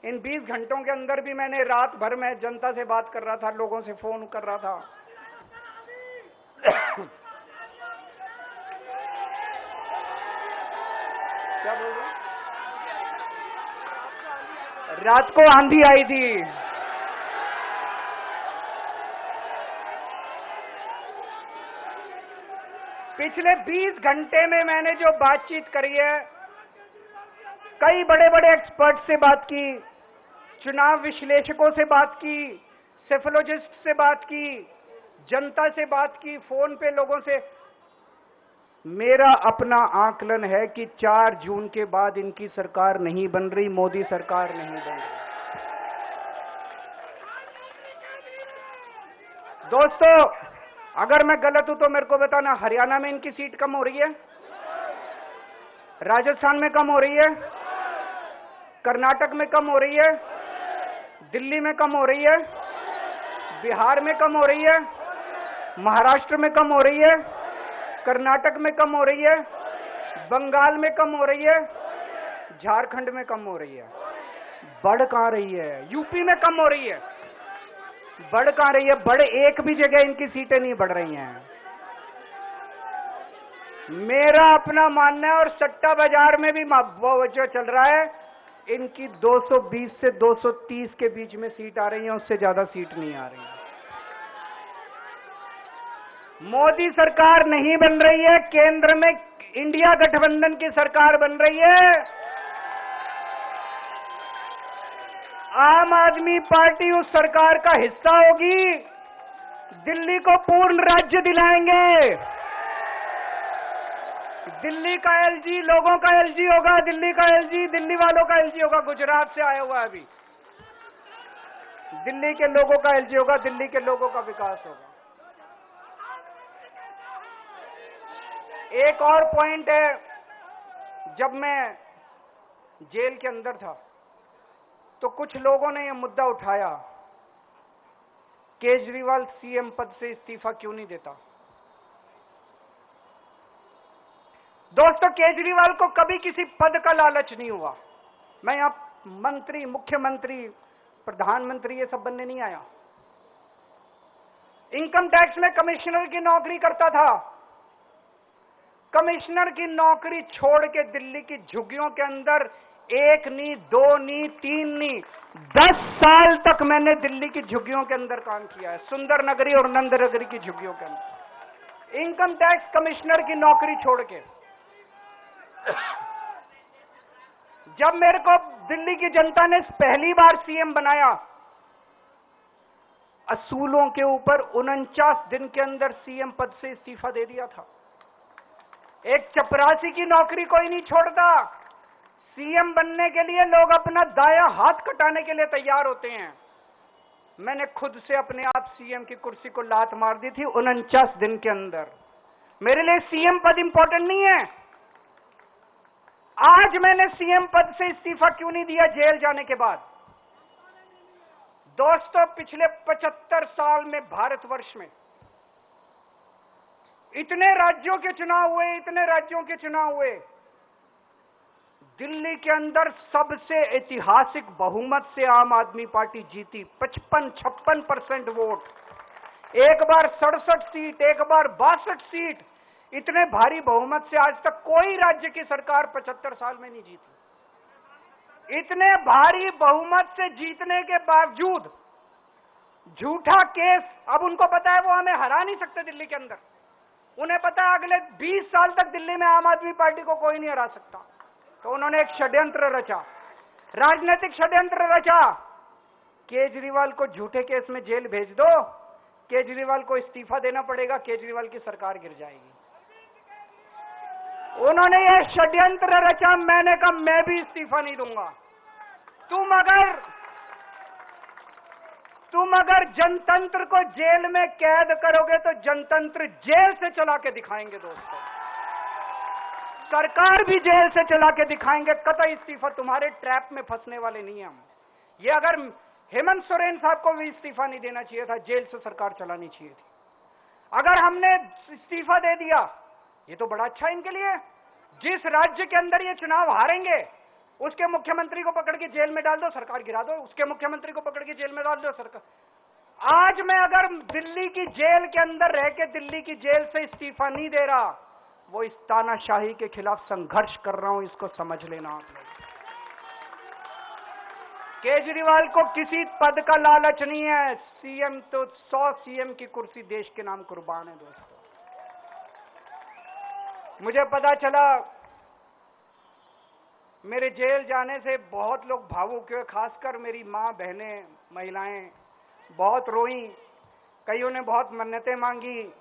इन 20 घंटों के अंदर भी मैंने रात भर में जनता से बात कर रहा था, लोगों से फोन कर रहा था। क्या बोल रहे? रात को आंधी आई थी, पिछले 20 घंटे में मैंने जो बातचीत करी है, कई बड़े बड़े एक्सपर्ट से बात की, चुनाव विश्लेषकों से बात की, सेफोलॉजिस्ट से बात की, जनता से बात की, फोन पे लोगों से। मेरा अपना आकलन है कि 4 जून के बाद इनकी सरकार नहीं बन रही, मोदी सरकार नहीं बन रही। दोस्तों, अगर मैं गलत हूं तो मेरे को बताना। हरियाणा में इनकी सीट कम हो रही है, राजस्थान में कम हो रही है, कर्नाटक में कम हो रही है, दिल्ली में कम हो रही है, बिहार में कम हो रही है, महाराष्ट्र में कम हो रही है, कर्नाटक में कम हो रही है, बंगाल में कम हो रही है, झारखंड में कम हो रही है। बढ़ कहां रही है? यूपी में कम हो रही है। बढ़ कहां रही है? बढ़ एक भी जगह इनकी सीटें नहीं बढ़ रही हैं। मेरा अपना मानना है, और सट्टा बाजार में भी वो जो चल रहा है, इनकी 220 से 230 के बीच में सीट आ रही है, उससे ज्यादा सीट नहीं आ रही है। मोदी सरकार नहीं बन रही है, केंद्र में इंडिया गठबंधन की सरकार बन रही है। आम आदमी पार्टी उस सरकार का हिस्सा होगी। दिल्ली को पूर्ण राज्य दिलाएंगे। दिल्ली का एलजी लोगों का एलजी होगा, दिल्ली का एलजी दिल्ली वालों का एलजी होगा। गुजरात से आया हुआ है अभी। दिल्ली के लोगों का एलजी होगा, दिल्ली के लोगों का विकास होगा। एक और पॉइंट है, जब मैं जेल के अंदर था तो कुछ लोगों ने यह मुद्दा उठाया, केजरीवाल सीएम पद से इस्तीफा क्यों नहीं देता। दोस्तों, केजरीवाल को कभी किसी पद का लालच नहीं हुआ। मैं यहां मंत्री, मुख्यमंत्री, प्रधानमंत्री ये सब बनने नहीं आया। इनकम टैक्स में कमिश्नर की नौकरी करता था। कमिश्नर की नौकरी छोड़ के दिल्ली की झुग्गियों के अंदर 1 नहीं, 2 नहीं, 3 नहीं, 10 साल तक मैंने दिल्ली की झुग्गियों के अंदर काम किया है, सुंदर नगरी और नंद नगरी की झुग्गियों के अंदर। इनकम टैक्स कमिश्नर की नौकरी छोड़ के जब मेरे को दिल्ली की जनता ने पहली बार सीएम बनाया, असूलों के ऊपर 49 दिन के अंदर सीएम पद से इस्तीफा दे दिया था। एक चपरासी की नौकरी कोई नहीं छोड़ता। सीएम बनने के लिए लोग अपना दायां हाथ कटाने के लिए तैयार होते हैं। मैंने खुद से अपने आप सीएम की कुर्सी को लात मार दी थी 49 दिन के अंदर। मेरे लिए सीएम पद इंपॉर्टेंट नहीं है। आज मैंने सीएम पद से इस्तीफा क्यों नहीं दिया जेल जाने के बाद? दोस्तों, पिछले 75 साल में भारतवर्ष में इतने राज्यों के चुनाव हुए, इतने राज्यों के चुनाव हुए, दिल्ली के अंदर सबसे ऐतिहासिक बहुमत से आम आदमी पार्टी जीती। 55-56% वोट। एक बार 67 सीट, एक बार 62 सीट। इतने भारी बहुमत से आज तक कोई राज्य की सरकार 75 साल में नहीं जीती। इतने भारी बहुमत से जीतने के बावजूद झूठा केस, अब उनको पता है वो हमें हरा नहीं सकते दिल्ली के अंदर। उन्हें पता है अगले 20 साल तक दिल्ली में आम आदमी पार्टी को कोई नहीं हरा सकता। तो उन्होंने एक षड्यंत्र रचा, राजनीतिक षड्यंत्र रचा। केजरीवाल को झूठे केस में जेल भेज दो, केजरीवाल को इस्तीफा देना पड़ेगा, केजरीवाल की सरकार गिर जाएगी। उन्होंने यह षड्यंत्र रचा। मैंने कहा मैं भी इस्तीफा नहीं दूंगा। तुम अगर जनतंत्र को जेल में कैद करोगे तो जनतंत्र जेल से चला के दिखाएंगे। दोस्तों, सरकार भी जेल से चला के दिखाएंगे। कतई इस्तीफा, तुम्हारे ट्रैप में फंसने वाले नहीं हम। ये अगर हेमंत सोरेन साहब को भी इस्तीफा नहीं देना चाहिए था, जेल से सरकार चलानी चाहिए थी। अगर हमने इस्तीफा दे दिया, ये तो बड़ा अच्छा इनके लिए। जिस राज्य के अंदर ये चुनाव हारेंगे उसके मुख्यमंत्री को पकड़ के जेल में डाल दो, सरकार गिरा दो। उसके मुख्यमंत्री को पकड़ के जेल में डाल दो, सरकार। आज मैं अगर दिल्ली की जेल के अंदर रह के दिल्ली की जेल से इस्तीफा नहीं दे रहा, वो इस तानाशाही के खिलाफ संघर्ष कर रहा हूं, इसको समझ लेना आप लोग। केजरीवाल को किसी पद का लालच नहीं है। सीएम तो 100 सीएम की कुर्सी देश के नाम कुर्बान है। दोस्तों, मुझे पता चला मेरे जेल जाने से बहुत लोग भावुक हुए, खासकर मेरी मां, बहनें, महिलाएं बहुत रोई। कईयों ने बहुत मन्नतें मांगी।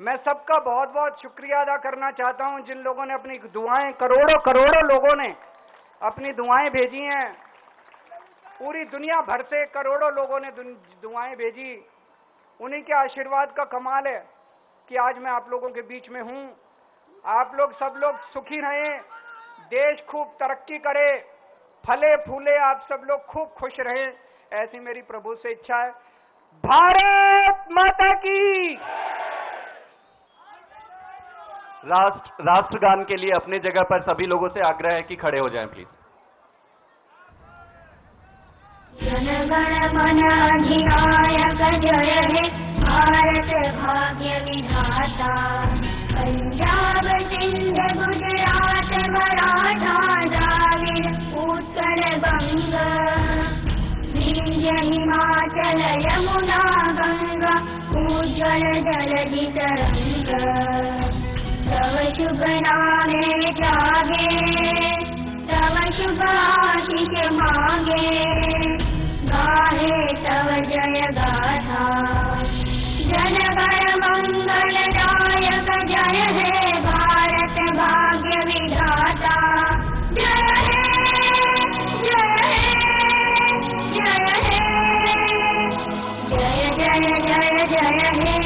मैं सबका बहुत बहुत शुक्रिया अदा करना चाहता हूं जिन लोगों ने अपनी दुआएं, करोड़ों लोगों ने अपनी दुआएं भेजी हैं। पूरी दुनिया भर से करोड़ों लोगों ने दुआएं भेजी। उन्हीं के आशीर्वाद का कमाल है कि आज मैं आप लोगों के बीच में हूं। आप लोग सब लोग सुखी रहें, देश खूब तरक्की करे, फले फूले, आप सब लोग खूब खुश रहें, ऐसी मेरी प्रभु से इच्छा है। भारत माता की। राष्ट्रगान के लिए अपनी जगह पर सभी लोगों से आग्रह है कि खड़े हो जाएं प्लीज। जनगण मन अधिनायक जय हे भारत भाग्य विधाता पंजाब सिंध गुजरात मराठा द्राविड़ उत्कल बंग विंध्य हिमाचल यमुना गंगा उज्ज्वल जलधि तरंग तव शुभ नामे जागे तव शुभ आशीष मांगे गाहे तव जय गाथा जनगण मंगल नायक जय हे भारत भाग्य विधाता जय हे जय हे जय हे जय जय जय जय हे।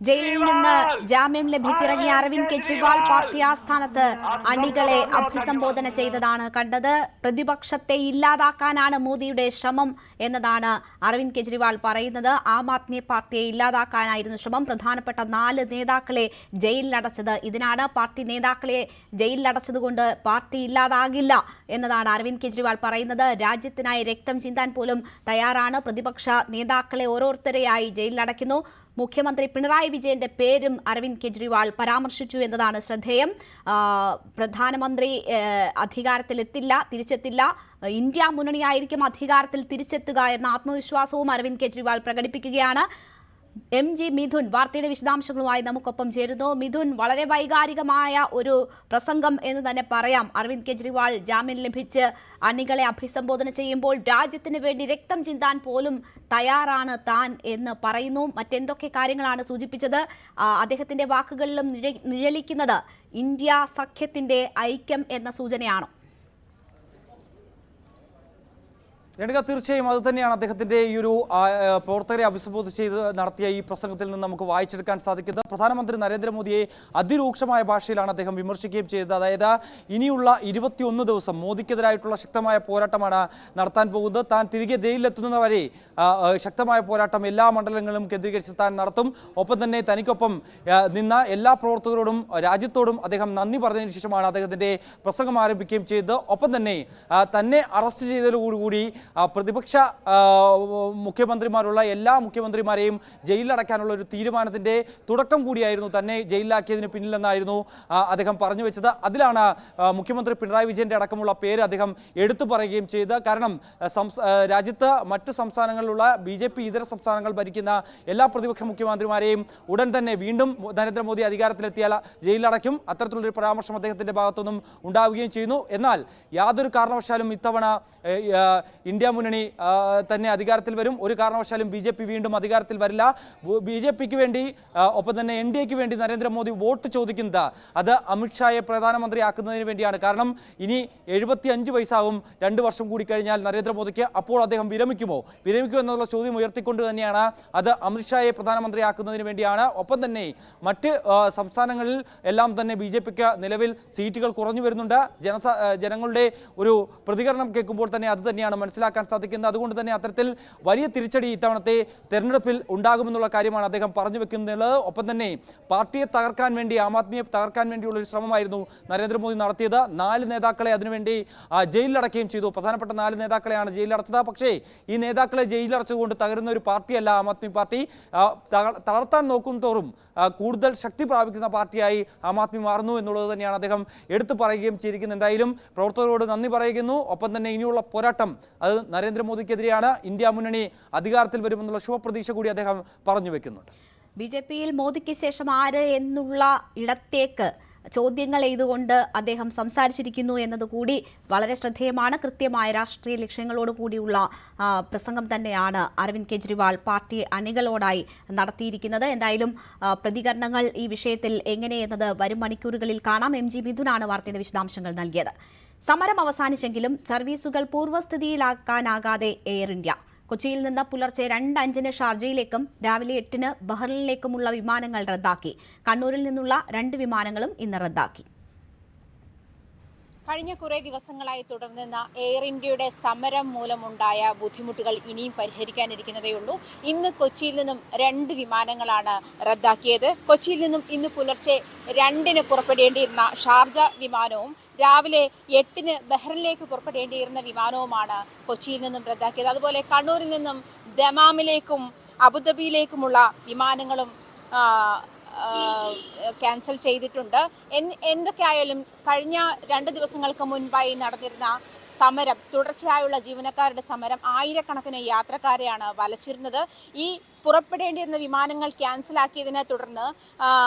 ജയിലിൽ നിന്ന് ജാമ്യം ലഭിച്ചിറങ്ങിയ അരവിന്ദ് കെജ്രിവാൾ പാർട്ടി ആസ്ഥാനത്ത് അണികളെ അഭിസംബോധന ചെയ്തതാണ് കണ്ടത്. പ്രതിപക്ഷത്തെ ഇല്ലാതാക്കാനാണ് മോദിയുടെ ശ്രമം എന്നതാണ് അരവിന്ദ് കെജ്രിവാൾ പറയുന്നത്. ആം ആദ്മി പാർട്ടിയെ ഇല്ലാതാക്കാനായിരുന്നു ശ്രമം. പ്രധാനപ്പെട്ട 4 നേതാക്കളെ ജയിലിലടച്ചത് ഇതിനാണ്. പാർട്ടി നേതാക്കളെ ജയിലിലടച്ചതുകൊണ്ട് പാർട്ടി ഇല്ലാതാകില്ല എന്നതാണ് അരവിന്ദ് കെജ്രിവാൾ പറയുന്നത്. രാജ്യത്തിനായി രക്തം ചിന്താൻ പോലും തയ്യാറാണ്. പ്രതിപക്ഷ നേതാക്കളെ ഓരോരുത്തരെയായി ജയിലിലടയ്ക്കുന്നു. മുഖ്യമന്ത്രി പിണറായി വിജയന്റെ പേരും അരവിന്ദ് കെജ്രിവാൾ പരാമർശിച്ചു എന്നതാണ് ശ്രദ്ധേയം. പ്രധാനമന്ത്രി അധികാരത്തിലെത്തില്ല, തിരിച്ചെത്തില്ല, ഇന്ത്യ മുന്നണിയായിരിക്കും അധികാരത്തിൽ തിരിച്ചെത്തുക എന്ന ആത്മവിശ്വാസവും അരവിന്ദ് കെജ്രിവാൾ പ്രകടിപ്പിക്കുകയാണ്. MG മിഥുൻ വാർത്തയുടെ വിശദാംശങ്ങളുമായി നമുക്കൊപ്പം ചേരുന്നു. മിഥുൻ, വളരെ വൈകാരികമായ ഒരു പ്രസംഗം എന്ന് തന്നെ പറയാം. അരവിന്ദ് കെജ്രിവാൾ ജാമ്യം ലഭിച്ച് അണികളെ അഭിസംബോധന ചെയ്യുമ്പോൾ രാജ്യത്തിന് വേണ്ടി രക്തം ചിന്താൻ പോലും തയ്യാറാണ് താൻ എന്ന് പറയുന്നു. മറ്റെന്തൊക്കെ കാര്യങ്ങളാണ് സൂചിപ്പിച്ചത്? അദ്ദേഹത്തിന്റെ വാക്കുകളിലും നിഴലിക്കുന്നത് ഇന്ത്യ സഖ്യത്തിന്റെ ഐക്യം എന്ന സൂചനയാണോ? രണിക, തീർച്ചയായും അത് തന്നെയാണ് അദ്ദേഹത്തിന്റെ ഈ ഒരു പ്രവർത്തകരെ അഭിസംബോധന ചെയ്ത് നടത്തിയ ഈ പ്രസംഗത്തിൽ നിന്ന് നമുക്ക് വായിച്ചെടുക്കാൻ സാധിക്കുന്നത്. പ്രധാനമന്ത്രി നരേന്ദ്രമോദിയെ അതിരൂക്ഷമായ ഭാഷയിലാണ് അദ്ദേഹം വിമർശിക്കുകയും ചെയ്തത്. അതായത് ഇനിയുള്ള 21 ദിവസം മോദിക്കെതിരായിട്ടുള്ള ശക്തമായ പോരാട്ടമാണ് നടത്താൻ പോകുന്നത്. താൻ തിരികെ ജയിലിലെത്തുന്നവരെ ശക്തമായ പോരാട്ടം എല്ലാ മണ്ഡലങ്ങളിലും കേന്ദ്രീകരിച്ച് താൻ നടത്തും. ഒപ്പം തന്നെ തനിക്കൊപ്പം നിന്ന എല്ലാ പ്രവർത്തകരോടും രാജ്യത്തോടും അദ്ദേഹം നന്ദി പറഞ്ഞതിന് ശേഷമാണ് അദ്ദേഹത്തിന്റെ പ്രസംഗം ആരംഭിക്കുകയും ചെയ്തത്. ഒപ്പം തന്നെ തന്നെ അറസ്റ്റ് ചെയ്തതോടുകൂടി പ്രതിപക്ഷ മുഖ്യമന്ത്രിമാരുള്ള എല്ലാ മുഖ്യമന്ത്രിമാരെയും ജയിലിലടക്കാനുള്ള ഒരു തീരുമാനത്തിന്റെ തുടക്കം കൂടിയായിരുന്നു തന്നെ ജയിലിലാക്കിയതിന് പിന്നിലെന്നായിരുന്നു അദ്ദേഹം പറഞ്ഞു വെച്ചത്. അതിലാണ് മുഖ്യമന്ത്രി പിണറായി വിജയന്റെ അടക്കമുള്ള പേര് അദ്ദേഹം എടുത്തു പറയുകയും ചെയ്തത്. കാരണം രാജ്യത്ത് മറ്റ് സംസ്ഥാനങ്ങളിലുള്ള BJP ഇതര സംസ്ഥാനങ്ങൾ ഭരിക്കുന്ന എല്ലാ പ്രതിപക്ഷ മുഖ്യമന്ത്രിമാരെയും ഉടൻ തന്നെ വീണ്ടും നരേന്ദ്രമോദി അധികാരത്തിലെത്തിയാൽ ജയിലിലടയ്ക്കും. അത്തരത്തിലുള്ളൊരു പരാമർശം അദ്ദേഹത്തിന്റെ ഭാഗത്തുനിന്നും ഉണ്ടാവുകയും ചെയ്യുന്നു. എന്നാൽ യാതൊരു കാരണവശാലും ഇത്തവണ ഇന്ത്യ മുന്നണി തന്നെ അധികാരത്തിൽ വരും. ഒരു കാരണവശാലും BJP വീണ്ടും അധികാരത്തിൽ വരില്ല. BJPക്ക് വേണ്ടി ഒപ്പം തന്നെ NDAക്ക് വേണ്ടി നരേന്ദ്രമോദി വോട്ട് ചോദിക്കുന്നത് അത് അമിത്ഷായെ പ്രധാനമന്ത്രിയാക്കുന്നതിന് വേണ്ടിയാണ്. കാരണം ഇനി 75 വയസ്സാകും 2 വർഷം കൂടി കഴിഞ്ഞാൽ നരേന്ദ്രമോദിക്ക്. അപ്പോൾ അദ്ദേഹം വിരമിക്കുമോ എന്നുള്ള ചോദ്യം ഉയർത്തിക്കൊണ്ട് തന്നെയാണ് അത് അമിത്ഷായെ പ്രധാനമന്ത്രിയാക്കുന്നതിന് വേണ്ടിയാണ്. ഒപ്പം തന്നെ മറ്റ് സംസ്ഥാനങ്ങളിൽ എല്ലാം തന്നെ BJPക്ക് നിലവിൽ സീറ്റുകൾ കുറഞ്ഞു വരുന്നുണ്ട്. ജനങ്ങളുടെ ഒരു പ്രതികരണം കേൾക്കുമ്പോൾ തന്നെ അത് തന്നെയാണ് മനസ്സിലാക്കാൻ സാധിക്കുന്നത്. അതുകൊണ്ട് തന്നെ അത്തരത്തിൽ വലിയ തിരിച്ചടി ഇത്തവണത്തെ തെരഞ്ഞെടുപ്പിൽ ഉണ്ടാകുമെന്നുള്ള കാര്യമാണ് അദ്ദേഹം പറഞ്ഞു വെക്കുന്നത്. ഒപ്പം തന്നെ പാർട്ടിയെ തകർക്കാൻ വേണ്ടി, ആം ആദ്മിയെ തകർക്കാൻ വേണ്ടിയുള്ള ഒരു ശ്രമമായിരുന്നു നരേന്ദ്രമോദി നടത്തിയത്. 4 നേതാക്കളെ അതിനുവേണ്ടി ജയിലിലടക്കുകയും ചെയ്തു. പ്രധാനപ്പെട്ട 4 നേതാക്കളെയാണ് ജയിലിലടച്ചത്. പക്ഷേ ഈ നേതാക്കളെ ജയിലിലടച്ചുകൊണ്ട് തകരുന്ന ഒരു പാർട്ടിയല്ല ആം ആദ്മി പാർട്ടി. തളർത്താൻ നോക്കും തോറും കൂടുതൽ ശക്തി പ്രാപിക്കുന്ന പാർട്ടിയായി ആം ആദ്മി മാറുന്നു എന്നുള്ളത് തന്നെയാണ് അദ്ദേഹം എടുത്തു പറയുകയും ചെയ്തിരിക്കുന്നത്. എന്തായാലും പ്രവർത്തകരോട് നന്ദി പറയുന്നു. ഒപ്പം തന്നെ ഇനിയുള്ള പോരാട്ടം അത് നരേന്ദ്രമോദിക്കെതിരെയാണ്. ഇന്ത്യ മുന്നണി അധികാരത്തിൽ വരുമെന്നുള്ള ശുഭപ്രതീക്ഷ കൂടി അദ്ദേഹം പറഞ്ഞു വെക്കുന്നുണ്ട്. BJPയിൽ മോദിക്ക് ശേഷം ആര് എന്നുള്ള ഇടത്തേക്ക് ചോദ്യങ്ങൾ ചെയ്തുകൊണ്ട് അദ്ദേഹം സംസാരിച്ചിരിക്കുന്നു എന്നതുകൂടി വളരെ ശ്രദ്ധേയമാണ്. കൃത്യമായ രാഷ്ട്രീയ ലക്ഷ്യങ്ങളോട് കൂടിയുള്ള പ്രസംഗം തന്നെയാണ് അരവിന്ദ് കെജ്രിവാൾ പാർട്ടി അണികളോടായി നടത്തിയിരിക്കുന്നത്. എന്തായാലും പ്രതികരണങ്ങൾ ഈ വിഷയത്തിൽ എങ്ങനെയെന്നത് വരും മണിക്കൂറുകളിൽ കാണാം. MG മിഥുനാണ് വാർത്തയുടെ വിശദാംശങ്ങൾ നൽകിയത്. സമരം അവസാനിച്ചെങ്കിലും സർവീസുകൾ പൂർവ്വസ്ഥിതിയിലാക്കാനാകാതെ എയർ ഇന്ത്യ. കൊച്ചിയിൽ നിന്ന് പുലർച്ചെ 2:05 ഷാർജയിലേക്കും രാവിലെ 8 ബഹ്റിനിലേക്കുമുള്ള വിമാനങ്ങൾ റദ്ദാക്കി. കണ്ണൂരിൽ നിന്നുള്ള 2 വിമാനങ്ങളും ഇന്ന് റദ്ദാക്കി. കഴിഞ്ഞ കുറേ ദിവസങ്ങളായി തുടർന്നിരുന്ന എയർ ഇന്ത്യയുടെ സമരം മൂലമുണ്ടായ ബുദ്ധിമുട്ടുകൾ ഇനിയും പരിഹരിക്കാനിരിക്കുന്നതേയുള്ളൂ. ഇന്ന് കൊച്ചിയിൽ നിന്നും 2 വിമാനങ്ങളാണ് റദ്ദാക്കിയത്. കൊച്ചിയിൽ നിന്നും ഇന്ന് പുലർച്ചെ 2-ന് പുറപ്പെടേണ്ടിയിരുന്ന ഷാർജ വിമാനവും രാവിലെ 8-ന് ബഹ്റിനിലേക്ക് പുറപ്പെടേണ്ടിയിരുന്ന വിമാനവുമാണ് കൊച്ചിയിൽ നിന്നും റദ്ദാക്കിയത്. അതുപോലെ കണ്ണൂരിൽ നിന്നും ദമാമിലേക്കും അബുദാബിയിലേക്കുമുള്ള വിമാനങ്ങളും ക്യാൻസൽ ചെയ്തിട്ടുണ്ട്. എന്തൊക്കെയായാലും കഴിഞ്ഞ 2 ദിവസങ്ങൾക്ക് മുൻപായി നടന്നിരുന്ന സമരം, തുടർച്ചയായുള്ള ജീവനക്കാരുടെ സമരം, ആയിരക്കണക്കിന് യാത്രക്കാരെയാണ് വലച്ചിരുന്നത്. ഈ പുറപ്പെടേണ്ടിയിരുന്ന വിമാനങ്ങൾ ക്യാൻസലാക്കിയതിനെ തുടർന്ന്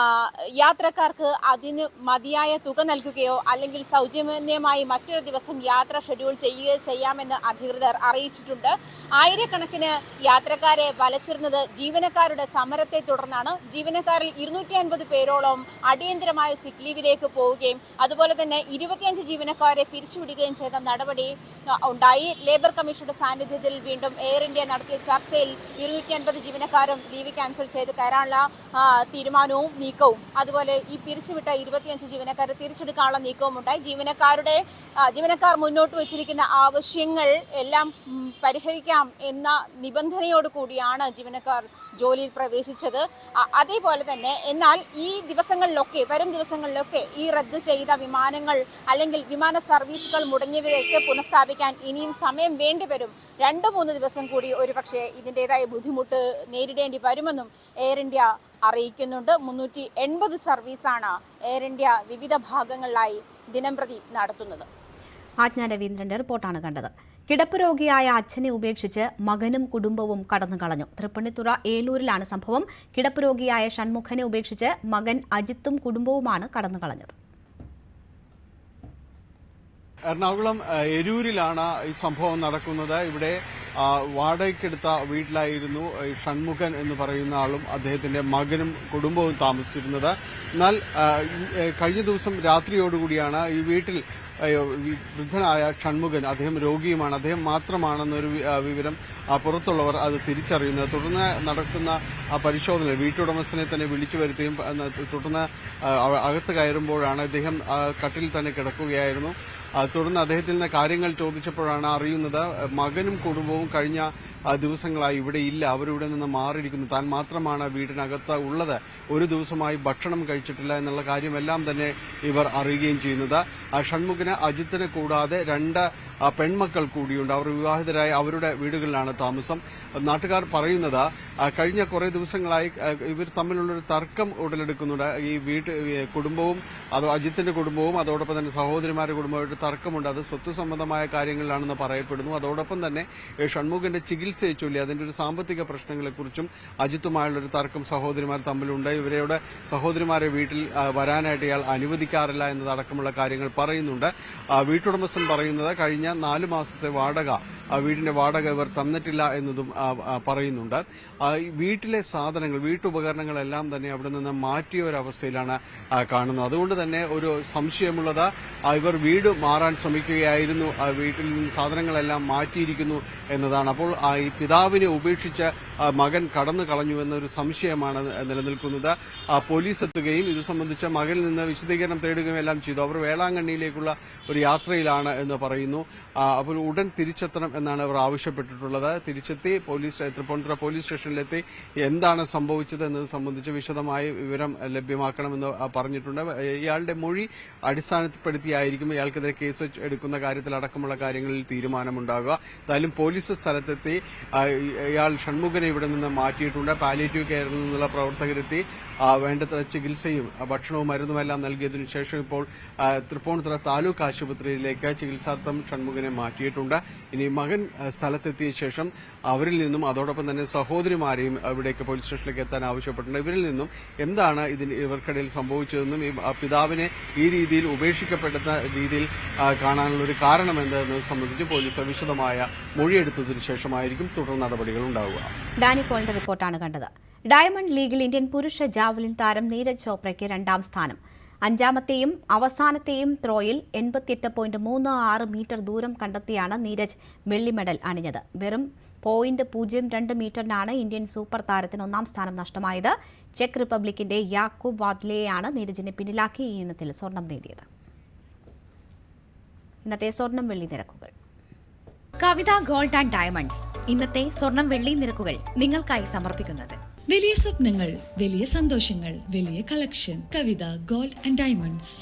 യാത്രക്കാർക്ക് അതിന് മതിയായ തുക നൽകുകയോ അല്ലെങ്കിൽ സൗജന്യമായി മറ്റൊരു ദിവസം യാത്ര ഷെഡ്യൂൾ ചെയ്യുകയോ ചെയ്യാമെന്ന് അധികൃതർ അറിയിച്ചിട്ടുണ്ട്. ആയിരക്കണക്കിന് യാത്രക്കാരെ വലച്ചിരുന്നത് ജീവനക്കാരുടെ സമരത്തെ തുടർന്നാണ്. ജീവനക്കാരിൽ 250 പേരോളം അടിയന്തരമായ സിക്ക് ലീവിലേക്ക് പോവുകയും അതുപോലെ തന്നെ 25 ജീവനക്കാരെ പിരിച്ചുവിടുകയും ചെയ്ത നടപടി ഉണ്ടായി. ലേബർ കമ്മീഷന്റെ സാന്നിധ്യത്തിൽ വീണ്ടും എയർ ഇന്ത്യ നടത്തിയ ചർച്ചയിൽ 250 ജീവനക്കാരും ലീവ് ക്യാൻസൽ ചെയ്ത് കയറാനുള്ള തീരുമാനവും നീക്കവും, അതുപോലെ ഈ പിരിച്ചുവിട്ട 25 ജീവനക്കാരെ തിരിച്ചെടുക്കാനുള്ള നീക്കവും ഉണ്ടായി. ജീവനക്കാർ മുന്നോട്ട് വച്ചിരിക്കുന്ന ആവശ്യങ്ങൾ എല്ലാം പരിഹരിക്കാം എന്ന നിബന്ധനയോട് കൂടിയാണ് ജീവനക്കാർ ജോലിയിൽ പ്രവേശിച്ചത്. അതേപോലെ തന്നെ എന്നാൽ ഈ ദിവസങ്ങളിലൊക്കെ, വരും ദിവസങ്ങളിലൊക്കെ ഈ റദ്ദ് ചെയ്ത വിമാനങ്ങൾ അല്ലെങ്കിൽ വിമാന സർവീസുകൾ മുടങ്ങിയവയൊക്കെ പുനഃസ്ഥാപിക്കാൻ ഇനിയും സമയം വേണ്ടിവരും. 2-3 ദിവസം കൂടി ഒരുപക്ഷെ ഇതിൻ്റെതായ ബുദ്ധിമുട്ട് നേരിടേണ്ടി വരുമെന്നും എയർ ഇന്ത്യ അറിയിക്കുന്നുണ്ട്. 380 സർവീസാണ് എയർ ഇന്ത്യ വിവിധ ഭാഗങ്ങളിലായി ദിനംപ്രതി നടത്തുന്നത്. ആജ്ഞ രവീന്ദ്രന്റെ റിപ്പോർട്ടാണ് കണ്ടത്. കിടപ്പ് രോഗിയായ അച്ഛനെ ഉപേക്ഷിച്ച് മകനും കുടുംബവും കടന്നുകളഞ്ഞു. തൃപ്പൂണിത്തുറ ഏലൂരിലാണ് സംഭവം. കിടപ്പ് രോഗിയായ ഷൺമുഖനെ ഉപേക്ഷിച്ച് മകൻ അജിത്തും കുടുംബവുമാണ് കടന്നുകളഞ്ഞത്. എറണാകുളം എരൂരിലാണ് ഈ സംഭവം നടക്കുന്നത്. ഇവിടെ വാടകയ്ക്കെടുത്ത വീട്ടിലായിരുന്നു ഷൺമുഖൻ എന്ന് പറയുന്ന ആളും അദ്ദേഹത്തിന്റെ മകനും കുടുംബവും താമസിച്ചിരുന്നത്. എന്നാൽ കഴിഞ്ഞ ദിവസം രാത്രിയോടുകൂടിയാണ് ഈ വീട്ടിൽ വൃദ്ധനായ ഷൺമുഖൻ, അദ്ദേഹം രോഗിയുമാണ്, അദ്ദേഹം മാത്രമാണെന്നൊരു വിവരം പുറത്തുള്ളവർ അത് തിരിച്ചറിയുന്നത്. തുടർന്ന് നടക്കുന്ന പരിശോധന വീട്ടുടമസ്ഥനെ തന്നെ വിളിച്ചു വരുത്തുകയും തുടർന്ന് അകത്ത് കയറുമ്പോഴാണ് അദ്ദേഹം കട്ടിലിൽ തന്നെ കിടക്കുകയായിരുന്നു. തുടർന്ന് അദ്ദേഹത്തിൽ നിന്ന് കാര്യങ്ങൾ ചോദിച്ചപ്പോഴാണ് അറിയുന്നത് മകനും കുടുംബവും കഴിഞ്ഞ ദിവസങ്ങളായി ഇവിടെ ഇല്ല, അവരിവിടെ നിന്ന് മാറിയിരിക്കുന്നു, താൻ മാത്രമാണ് വീടിനകത്ത് ഉള്ളത്, ഒരു ദിവസമായി ഭക്ഷണം കഴിച്ചിട്ടില്ല എന്നുള്ള കാര്യമെല്ലാം തന്നെ ഇവർ അറിയുകയും ചെയ്യുന്നത്. ഷൺമുഖന് അജിത്തിനെ കൂടാതെ 2 പെൺമക്കൾ കൂടിയുണ്ട്. അവർ വിവാഹിതരായ അവരുടെ വീടുകളിലാണ് താമസം. നാട്ടുകാർ പറയുന്നത് കഴിഞ്ഞ കുറേ ദിവസങ്ങളായി ഇവർ തമ്മിലുള്ളൊരു തർക്കം ഉടലെടുക്കുന്നുണ്ട്. ഈ കുടുംബവും അജിത്തിന്റെ കുടുംബവും അതോടൊപ്പം തന്നെ സഹോദരിമാരുടെ കുടുംബമായിട്ട് തർക്കമുണ്ട്. അത് സ്വത്ത് സംബന്ധമായ കാര്യങ്ങളിലാണെന്ന് പറയപ്പെടുന്നു. അതോടൊപ്പം തന്നെ ഷൺമുഖന്റെ ചികിത്സയെ ചൊല്ലി അതിന്റെ ഒരു സാമ്പത്തിക പ്രശ്നങ്ങളെക്കുറിച്ചും അജിത്തുമായുള്ളൊരു തർക്കം സഹോദരിമാർ തമ്മിലുണ്ട്. ഇവരുടെ സഹോദരിമാരെ വീട്ടിൽ വരാനായിട്ട് ഇയാൾ അനുവദിക്കാറില്ല എന്നതടക്കമുള്ള കാര്യങ്ങൾ പറയുന്നുണ്ട്. വീട്ടുടമസ്ഥൻ പറയുന്നത് കഴിഞ്ഞ 4 മാസത്തെ വീടിന്റെ വാടക ഇവർ തന്നിട്ടില്ല എന്നതും പറയുന്നുണ്ട്. വീട്ടിലെ സാധനങ്ങൾ, വീട്ടുപകരണങ്ങളെല്ലാം തന്നെ അവിടെ നിന്ന് മാറ്റിയ ഒരവസ്ഥയിലാണ് കാണുന്നത്. അതുകൊണ്ട് തന്നെ ഒരു സംശയമുള്ളത് ഇവർ വീട് മാറാൻ ശ്രമിക്കുകയായിരുന്നു, വീട്ടിൽ നിന്ന് സാധനങ്ങളെല്ലാം മാറ്റിയിരിക്കുന്നു എന്നതാണ്. അപ്പോൾ ഈ പിതാവിനെ ഉപേക്ഷിച്ച് മകൻ കടന്നു കളഞ്ഞു എന്നൊരു സംശയമാണ് നിലനിൽക്കുന്നത്. പോലീസ് എത്തുകയും ഇത് സംബന്ധിച്ച് മകനിൽ നിന്ന് വിശദീകരണം തേടുകയും എല്ലാം ചെയ്തു. അവർ വേളാങ്കണ്ണിയിലേക്കുള്ള ഒരു യാത്രയിലാണ് എന്ന് പറയുന്നു. അപ്പോൾ ഉടൻ തിരിച്ചെത്തണം എന്നാണ് അവർ ആവശ്യപ്പെട്ടിട്ടുള്ളത്. തിരിച്ചെത്തി തൃപ്പൂണിത്തുറ പോലീസ് സ്റ്റേഷനിലെത്തി എന്താണ് സംഭവിച്ചത് എന്നത് സംബന്ധിച്ച് വിശദമായ വിവരം ലഭ്യമാക്കണമെന്ന് പറഞ്ഞിട്ടുണ്ട്. ഇയാളുടെ മൊഴി അടിസ്ഥാനപ്പെടുത്തിയായിരിക്കും ഇയാൾക്കെതിരെ കേസ് എടുക്കുന്ന കാര്യത്തിലടക്കമുള്ള കാര്യങ്ങളിൽ തീരുമാനമുണ്ടാകുക. എന്തായാലും പോലീസ് സ്ഥലത്തെത്തി ഇയാൾ ഷൺമുഖനെ ഇവിടെ നിന്ന് മാറ്റിയിട്ടുണ്ട്. പാലിയേറ്റീവ് കെയറിൽ നിന്നുള്ള പ്രവർത്തകരെത്തി വേണ്ടത്ര ചികിത്സയും ഭക്ഷണവും മരുന്നുമെല്ലാം നൽകിയതിനു ശേഷം ഇപ്പോൾ തൃപ്പൂണിത്തുറ താലൂക്ക് ആശുപത്രിയിലേക്ക് ചികിത്സാർത്ഥം ഷൺമുഖനെ മാറ്റിയിട്ടുണ്ട്. ഇനി മകൻ സ്ഥലത്തെത്തിയ ശേഷം അവരിൽ നിന്നും അതോടൊപ്പം തന്നെ സഹോദരിമാരെയും ഇവിടേക്ക് പോലീസ് സ്റ്റേഷനിലേക്ക് എത്താൻ ആവശ്യപ്പെട്ടിട്ടുണ്ട്. ഇവരിൽ നിന്നും എന്താണ് ഇവർക്കിടയിൽ സംഭവിച്ചതെന്നും ഈ പിതാവിനെ ഈ രീതിയിൽ ഉപേക്ഷിക്കപ്പെടുന്ന രീതിയിൽ കാണാനുള്ള ഒരു കാരണം എന്തെന്നത് സംബന്ധിച്ച് പോലീസ് വിശദമായ മൊഴിയെടുത്തതിനു ശേഷമായിരിക്കും തുടർ നടപടികൾ ഉണ്ടാവുക. ഡാനി പോളിന്റെ റിപ്പോർട്ടാണ് കണ്ടത്. ഡയമണ്ട് ലീഗിൽ ഇന്ത്യൻ പുരുഷ ജാവലിൻ താരം നീരജ് ചോപ്രയ്ക്ക് 2ാം സ്ഥാനം. 5ാമത്തെയും അവസാനത്തെയും ത്രോയിൽ 88.36 മീറ്റർ ദൂരം കണ്ടെത്തിയാണ് നീരജ് വെള്ളി മെഡൽ അണിഞ്ഞത്. വെറും 0.02 മീറ്ററിനാണ് ഇന്ത്യൻ സൂപ്പർ താരത്തിന് 1ാം സ്ഥാനം നഷ്ടമായത്. ചെക്ക് റിപ്പബ്ലിക്കിന്റെ യാക്കൂബ് വാദ്ലെയാണ് നീരജിനെ പിന്നിലാക്കി ഈ ഇനത്തിൽ സ്വർണം നേടിയത്. ഇന്നത്തെ സ്വർണം വെള്ളി നിരക്കുകൾ. കവിത ഗോൾഡ് ആൻഡ് ഡയമണ്ട്സ് ഇന്നത്തെ സ്വർണം വെള്ളി നിരക്കുകൾ നിങ്ങൾക്കായി സമർപ്പിക്കുന്നത്. വലിയ സ്വപ്നങ്ങൾ, വലിയ സന്തോഷങ്ങൾ, വലിയ collection. Kavitha gold and diamonds.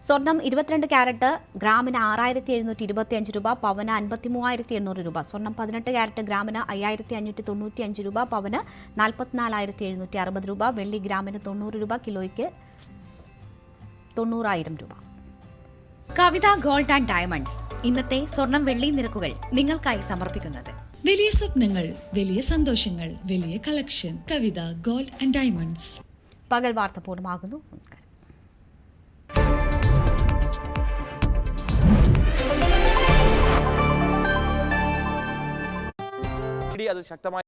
സ്വർണം 22 ക്യാരറ്റ് ഗ്രാമിന് 6725 രൂപ, പവന് 53,800 രൂപ. സ്വർണം 18 ക്യാരറ്റ് ഗ്രാമിന് 5595 രൂപ, പവന് 44,760 രൂപ. വെള്ളി ഗ്രാമിന് 90 രൂപ, കിലോയ്ക്ക് 90,000 രൂപ. കവിത ഗോൾഡ് ആൻഡ് ഡയമണ്ട്സ് ഇന്നത്തെ സ്വർണം വെള്ളി നിരക്കുകൾ നിങ്ങൾക്കായി സമർപ്പിക്കുന്നത്. വലിയ സ്വപ്നങ്ങൾ, വലിയ സന്തോഷങ്ങൾ, വലിയ collection. Kavitha gold and diamonds. പകൽ വാർത്ത പൂർണ്ണമാകുന്നു. നമസ്കാരം. അത് ശക്തമായി